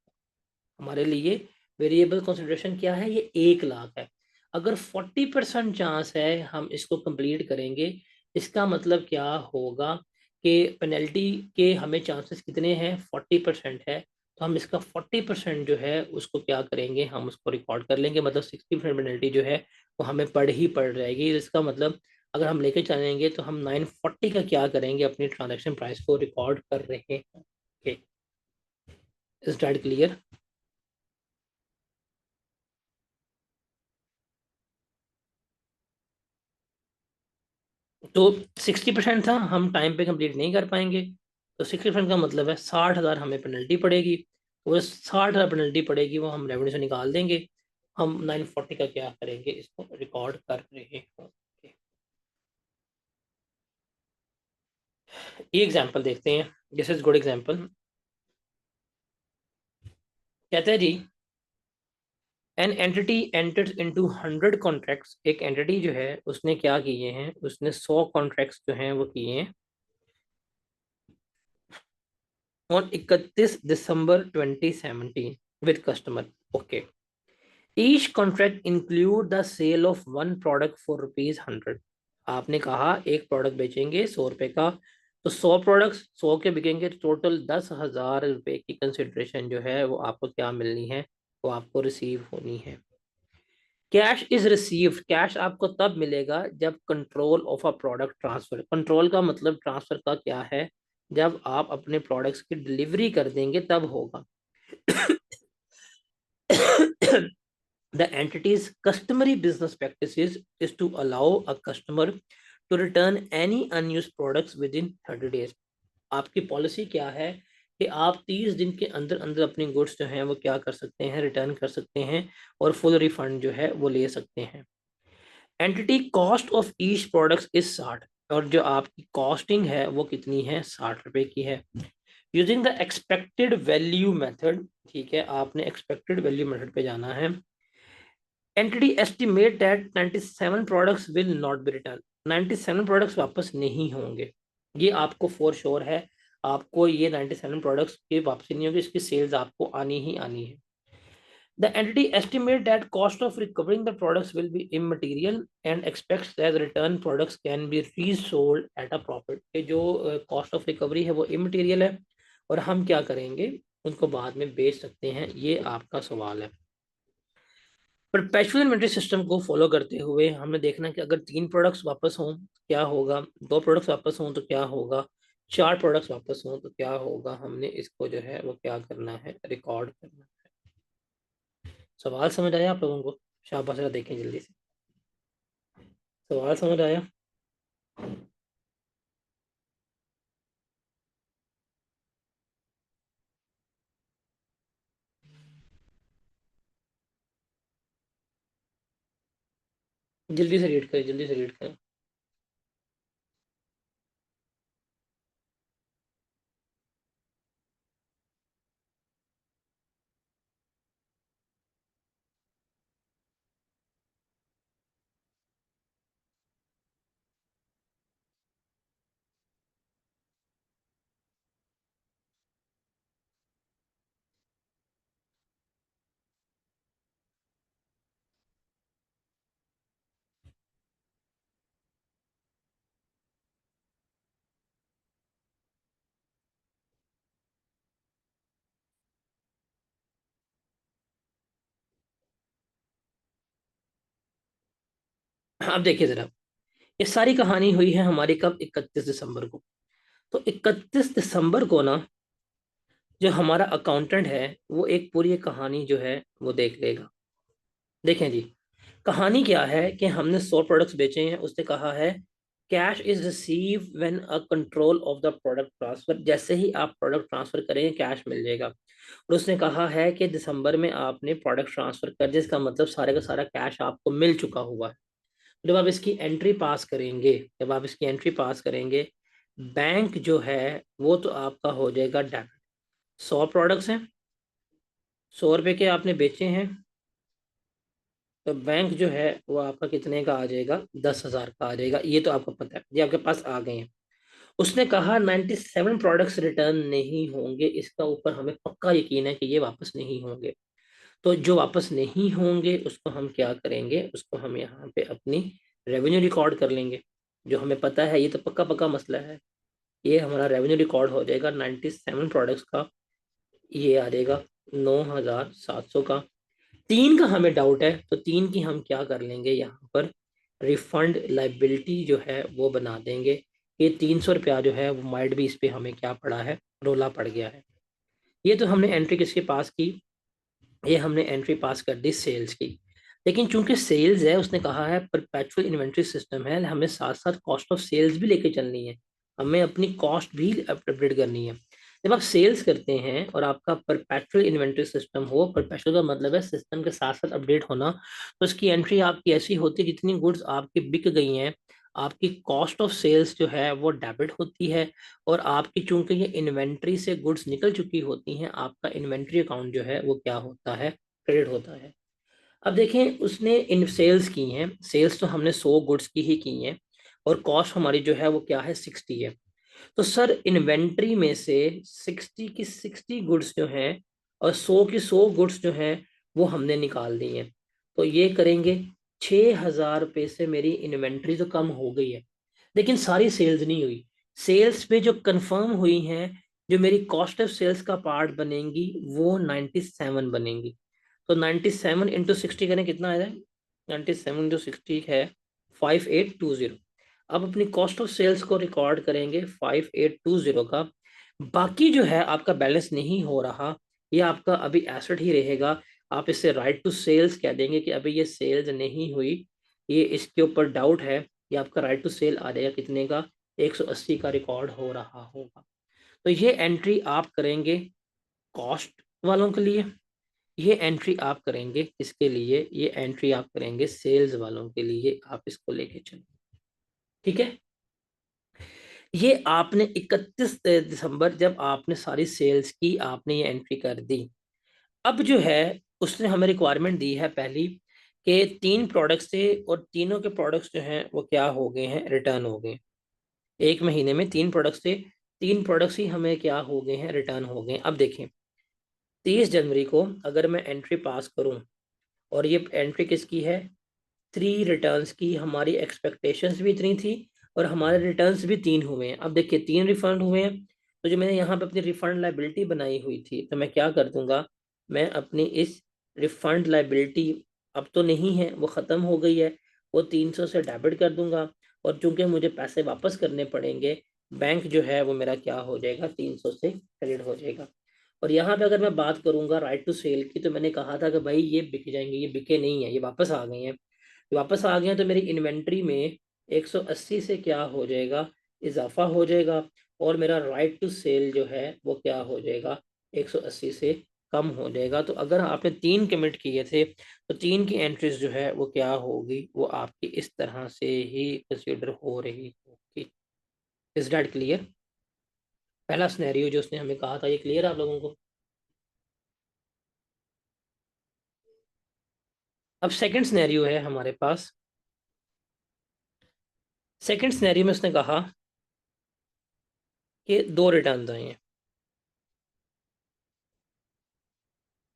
हमारे लिए वेरिएबल कंसिडरेशन क्या है? ये 1 लाख है। अगर 40% चांस है हम इसको कंप्लीट करेंगे, इसका मतलब क्या होगा कि पेनल्टी के हमें चांसेस कितने हैं? 40% है। तो हम इसका 40% जो है उसको क्या करेंगे, हम उसको रिकॉर्ड कर लेंगे। मतलब 60% पेनल्टी जो है वो हमें पड़ जाएगी। इसका मतलब अगर हम लेके चलेंगे तो हम 940 का क्या करेंगे, अपनी ट्रांजेक्शन प्राइस को रिकॉर्ड कर रहे हैं। Is that clear? तो 60% था, हम टाइम पे कंप्लीट नहीं कर पाएंगे, तो 60% का मतलब है 60,000 हमें पेनल्टी पड़ेगी। वो 60,000 पेनल्टी पड़ेगी, वो हम रेवेन्यू से निकाल देंगे। हम 940 का क्या करेंगे, इसको रिकॉर्ड कर रहे होंगे। ये एग्जांपल देखते हैं, दिस इज गुड एग्जांपल। कहते हैं जी, an entity enters into 100 contracts, एक एंटिटी जो है उसने क्या किए हैं, उसने 100 कॉन्ट्रैक्ट्स जो हैं वो किए हैं on 31 December 2017 with customer. Okay, each contract include the sale of one product for rupees 100। आपने कहा एक प्रोडक्ट बेचेंगे 100 रुपए का, तो 100 प्रोडक्ट्स 100 के बिकेंगे, टोटल 10,000 रुपए की कंसिडरेशन जो है वो आपको क्या मिलनी है, वो आपको रिसीव होनी है। कैश इज रिसीव्ड, कैश आपको तब मिलेगा जब control of a product transfer, control का मतलब ट्रांसफर का क्या है, जब आप अपने प्रोडक्ट्स की डिलीवरी कर देंगे तब होगा। The entity's customary business practices is to allow a customer to return any unused products within 30 days। आपकी पॉलिसी क्या है कि आप 30 दिन के अंदर अंदर अपनी गुड्स जो हैं वो क्या कर सकते हैं, रिटर्न कर सकते हैं और फुल रिफंड जो है वो ले सकते हैं। Entity cost of each product is 60, और जो आपकी कॉस्टिंग है वो कितनी है, 60 रुपए की है। Using the expected value method, ठीक है, आपने एक्सपेक्टेड वैल्यू मेथड पे जाना है। Entity estimate that 97 products will not be return, 97 products वापस नहीं होंगे, ये आपको फॉर श्योर है। आपको ये 97 प्रोडक्ट्स की वापसी नहीं होगी, इसकी सेल्स आपको आनी ही आनी है। The entity estimates that cost of recovering the products will be immaterial and expects that return products can be resold at a profit। कि जो कॉस्ट ऑफ रिकवरी है वो इमटेरियल है और हम क्या करेंगे, उनको बाद में बेच सकते हैं, ये आपका सवाल है। परपेचुअल इन्वेंटरी सिस्टम को फॉलो करते हुए हमने देखना कि अगर 3 प्रोडक्ट्स वापस हों क्या होगा, 2 प्रोडक्ट्स वापस हों तो क्या होगा, 4 प्रोडक्ट्स वापस हों तो क्या होगा, हमने इसको जो है वो क्या करना है, रिकॉर्ड करना है। सवाल समझ आया आप लोगों को? शाबाश, जरा देखें जल्दी से, सवाल समझ आया? जल्दी से रीड करें, जल्दी से रीड करें। अब देखिए जरा, ये सारी कहानी हुई है हमारी कब, 31 दिसंबर को। तो 31 दिसंबर को ना, जो हमारा अकाउंटेंट है वो एक पूरी एक कहानी जो है वो देख लेगा। देखें जी, कहानी क्या है कि हमने 100 प्रोडक्ट्स बेचे हैं, उसने कहा है cash is receive when a control of the product transfer, जैसे ही आप प्रोडक्ट ट्रांसफर करेंगे कैश मिल जाएगा। और उसने कहा है कि दिसंबर में आपने प्रोडक्ट ट्रांसफर कर, जिसका मतलब सारे का सारा कैश आपको मिल चुका हुआ है। जब आप इसकी एंट्री पास करेंगे, जब आप इसकी एंट्री पास करेंगे, बैंक जो है वो तो आपका हो जाएगा डेबिट। 100 प्रोडक्ट्स हैं, 100 रुपए के आपने बेचे हैं, तो बैंक जो है वो आपका कितने का आ जाएगा, 10,000 का आ जाएगा, ये तो आपको पता है, ये आपके पास आ गए हैं। उसने कहा 97 प्रोडक्ट्स रिटर्न नहीं होंगे, इसका ऊपर हमें पक्का यकीन है कि ये वापस नहीं होंगे। तो जो वापस नहीं होंगे उसको हम क्या करेंगे, उसको हम यहाँ पे अपनी रेवेन्यू रिकॉर्ड कर लेंगे। जो हमें पता है, ये तो पक्का पक्का मसला है, ये हमारा रेवेन्यू रिकॉर्ड हो जाएगा 97 प्रोडक्ट्स का, ये आ जाएगा 9,700 का। 3 का हमें डाउट है, तो 3 की हम क्या कर लेंगे, यहाँ पर रिफंड लाइबिलिटी जो है वो बना देंगे। ये 300 रुपया जो है वो माइट भी इस पे हमें क्या पड़ा है, रोला पड़ गया है। ये तो हमने एंट्री किसके पास की, ये हमने एंट्री पास कर दी सेल्स की। लेकिन चूंकि सेल्स है, उसने कहा है परपेचुअल इन्वेंट्री सिस्टम है, हमें साथ साथ कॉस्ट ऑफ सेल्स भी लेके चलनी है, हमें अपनी कॉस्ट भी अपडेट करनी है। जब आप सेल्स करते हैं और आपका परपेचुअल इन्वेंट्री सिस्टम हो, परपेचुअल का मतलब है सिस्टम के साथ साथ अपडेट होना, तो उसकी एंट्री आपकी ऐसी होती है जितनी गुड्स आपकी बिक गई हैं, आपकी कॉस्ट ऑफ सेल्स जो है वो डेबिट होती है, और आपकी चूंकि ये इन्वेंट्री से गुड्स निकल चुकी होती हैं, आपका इन्वेंट्री अकाउंट जो है वो क्या होता है, क्रेडिट होता है। अब देखें, उसने इन सेल्स की हैं, सेल्स तो हमने 100 गुड्स की ही की हैं, और कॉस्ट हमारी जो है वो क्या है, 60 है। तो सर इन्वेंट्री में से 60 की 60 गुड्स जो हैं और 100 की 100 गुड्स जो हैं वो हमने निकाल दी हैं। तो ये करेंगे, 6,000 रुपये से मेरी इन्वेंट्री तो कम हो गई है, लेकिन सारी सेल्स नहीं हुई। सेल्स पे जो कंफर्म हुई हैं, जो मेरी कॉस्ट ऑफ सेल्स का पार्ट बनेंगी, वो 97 बनेंगी। तो 97 × 60 करें, कितना आएगा? 97 × 60 है 5820। अब अपनी कॉस्ट ऑफ सेल्स को रिकॉर्ड करेंगे 5820 का। बाकी जो है आपका बैलेंस नहीं हो रहा, ये आपका अभी एसेट ही रहेगा। आप इससे राइट टू सेल्स कह देंगे कि अभी ये सेल्स नहीं हुई, ये इसके ऊपर डाउट है। ये आपका राइट टू सेल आ जाएगा कितने का, 180 का रिकॉर्ड हो रहा होगा। तो ये एंट्री आप करेंगे कॉस्ट वालों के लिए, ये एंट्री आप करेंगे इसके लिए, ये एंट्री आप करेंगे सेल्स वालों के लिए। आप इसको लेके चलो, ठीक है। ये आपने 31 दिसंबर जब आपने सारी सेल्स की, आपने ये एंट्री कर दी। अब जो है उसने हमें रिक्वायरमेंट दी है पहली, कि 3 प्रोडक्ट्स थे और तीनों के प्रोडक्ट्स जो हैं वो क्या हो गए हैं, रिटर्न हो गए। एक महीने में 3 प्रोडक्ट्स थे, 3 प्रोडक्ट्स ही हमें क्या हो गए हैं, रिटर्न हो गए। अब देखें, 30 जनवरी को अगर मैं एंट्री पास करूं, और ये एंट्री किसकी है, 3 रिटर्न्स की। हमारी एक्सपेक्टेशंस भी इतनी थी और हमारे रिटर्न्स भी 3 हुए हैं। अब देखिए 3 रिफंड हुए हैं, तो जो मैंने यहाँ पे अपनी रिफंड लाइबिलिटी बनाई हुई थी, तो मैं क्या कर दूंगा, मैं अपनी इस रिफंड लाइबिलिटी, अब तो नहीं है, वो ख़त्म हो गई है, वो 300 से डेबिट कर दूंगा। और चूंकि मुझे पैसे वापस करने पड़ेंगे, बैंक जो है वो मेरा क्या हो जाएगा, 300 से क्रेडिट हो जाएगा। और यहाँ पे अगर मैं बात करूंगा राइट टू सेल की, तो मैंने कहा था कि भाई ये बिक जाएंगे, ये बिके नहीं है, ये वापस आ गए हैं। वापस आ गए हैं तो मेरी इन्वेंट्री में 180 से क्या हो जाएगा, इजाफा हो जाएगा, और मेरा राइट टू सेल जो है वो क्या हो जाएगा, 180 से कम हो जाएगा। तो अगर आपने 3 कमिट किए थे, तो 3 की एंट्रीज जो है वो क्या होगी, वो आपकी इस तरह से ही कंसीडर हो रही होगी। Is that clear? पहला सिनेरियो जो उसने हमें कहा था, ये क्लियर है आप लोगों को? अब सेकंड सिनेरियो है हमारे पास। सेकंड सिनेरियो में उसने कहा कि 2 रिटर्न आए हैं।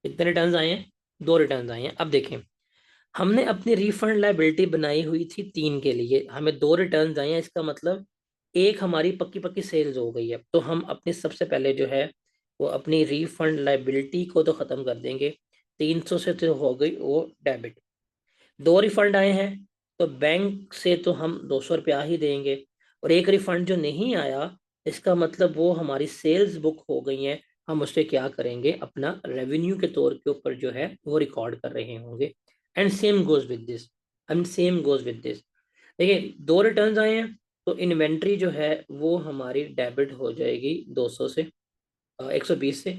कितने रिटर्न आए हैं? 2 रिटर्न आए हैं। अब देखें, हमने अपनी रिफंड लाइबिलिटी बनाई हुई थी 3 के लिए, हमें 2 रिटर्न आए हैं, इसका मतलब एक हमारी पक्की पक्की सेल्स हो गई है। तो हम अपनी सबसे पहले जो है वो अपनी रिफंड लाइबिलिटी को तो ख़त्म कर देंगे, 300 से तो हो गई वो डेबिट। 2 रिफंड आए हैं, तो बैंक से तो हम 200 रुपया ही देंगे, और एक रिफंड जो नहीं आया, इसका मतलब वो हमारी सेल्स बुक हो गई हैं, हम उससे क्या करेंगे, अपना रेवेन्यू के तौर के ऊपर जो है वो रिकॉर्ड कर रहे होंगे। And same goes with this, and same goes with this. देखिए 2 रिटर्न्स आए हैं, तो इन्वेंट्री जो है वो हमारी डेबिट हो जाएगी 200 से, 120 से।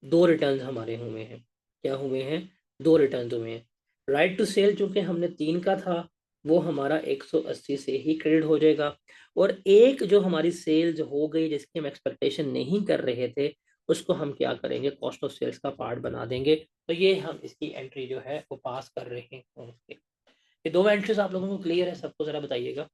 2 रिटर्न्स हमारे हुए हैं, क्या हुए हैं, 2 रिटर्न्स हुए हैं। राइट टू सेल चूंकि हमने 3 का था, वो हमारा 180 से ही क्रेडिट हो जाएगा। और एक जो हमारी सेल्स हो गई जिसकी हम एक्सपेक्टेशन नहीं कर रहे थे, उसको हम क्या करेंगे, कॉस्ट ऑफ सेल्स का पार्ट बना देंगे। तो ये हम इसकी एंट्री जो है वो पास कर रहे होंगे। ये 2 एंट्रीज आप लोगों को क्लियर है? सबको जरा बताइएगा।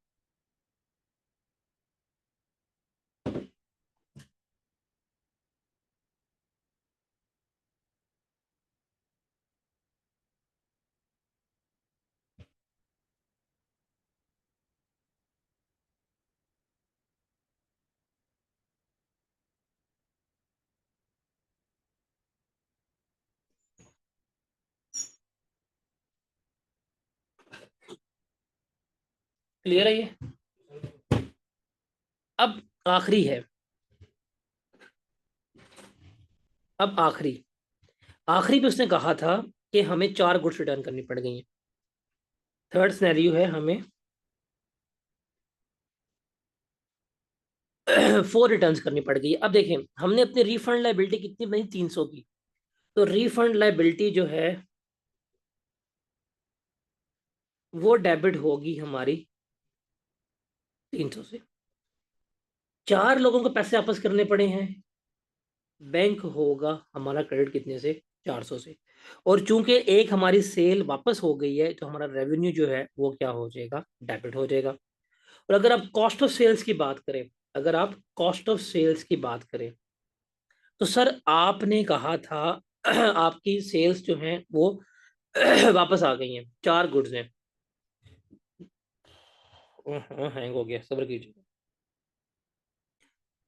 क्लियर है ये? अब आखिरी है, अब आखिरी, आखिरी पे उसने कहा था कि हमें 4 गुड्स रिटर्न करनी पड़ गई हैं। थर्ड सिनेरियो है हमें 4 रिटर्न्स करनी पड़ गई। अब देखें, हमने अपनी रिफंड लाइबिलिटी कितनी बनी, 300 की। तो रिफंड लाइबिलिटी जो है वो डेबिट होगी हमारी 300 से। 4 लोगों को पैसे वापस करने पड़े हैं, बैंक होगा हमारा क्रेडिट कितने से, 400 से। और चूंकि एक हमारी सेल वापस हो गई है तो हमारा रेवेन्यू जो है वो क्या हो जाएगा, डेबिट हो जाएगा। और अगर आप कॉस्ट ऑफ सेल्स की बात करें, अगर आप कॉस्ट ऑफ सेल्स की बात करें, तो सर आपने कहा था आपकी सेल्स जो हैं वो वापस आ गई हैं, 4 गुड्स हैं। हैंग हो गया, सब्र कीजिए।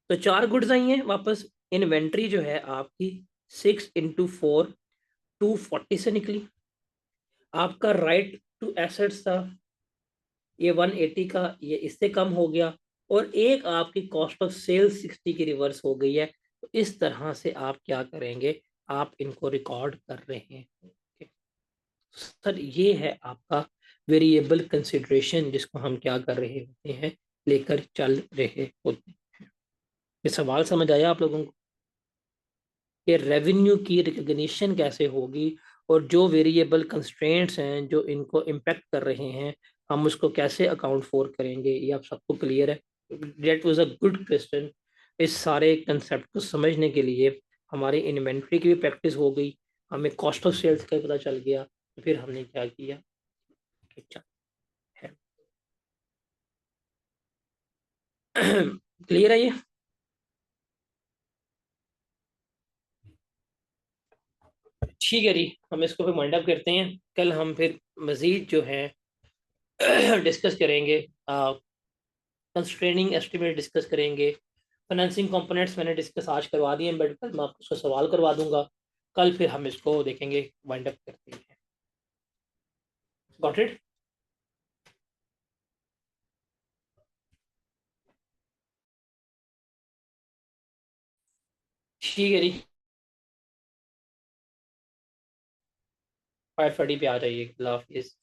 तो 4 गुड्स आई हैं वापस। इन्वेंट्री जो है आपकी 6 इंटू 4 240 से निकली। आपका राइट टू एसेट्स था ये 180 का, ये इससे कम हो गया। और एक आपकी कॉस्ट ऑफ सेल्स 60 की रिवर्स हो गई है। तो इस तरह से आप क्या करेंगे, आप इनको रिकॉर्ड कर रहे हैं। सर ये है आपका वेरिएबल कंसिडरेशन, जिसको हम क्या कर रहे होते हैं, लेकर चल रहे होते हैं। ये सवाल समझ आया आप लोगों को कि रेवेन्यू की रिकग्निशन कैसे होगी, और जो वेरिएबल कंस्ट्रेंट्स हैं जो इनको इम्पेक्ट कर रहे हैं, हम उसको कैसे अकाउंट फॉर करेंगे, ये आप सबको क्लियर है। That was a good question. इस सारे कंसेप्ट को समझने के लिए हमारी इन्वेंट्री की भी प्रैक्टिस हो गई, हमें कॉस्ट ऑफ सेल्स का भी पता चल गया। तो फिर हमने क्या किया कि है क्लियर है ये। ठीक है जी, हम इसको फिर वाइंड अप करते हैं। कल हम फिर मजीद जो है डिस्कस करेंगे, कंस्ट्रेनिंग एस्टिमेट डिस्कस करेंगे। फाइनेंसिंग कंपोनेंट्स मैंने डिस्कस आज करवा दिए हैं, बट कल मैं आपको सवाल करवा दूंगा। कल फिर हम इसको देखेंगे, वाइंड अप करते हैं। Got it. ठीक है जी, 5:30 पे आ जाइए। अल्लाह हाफिज़।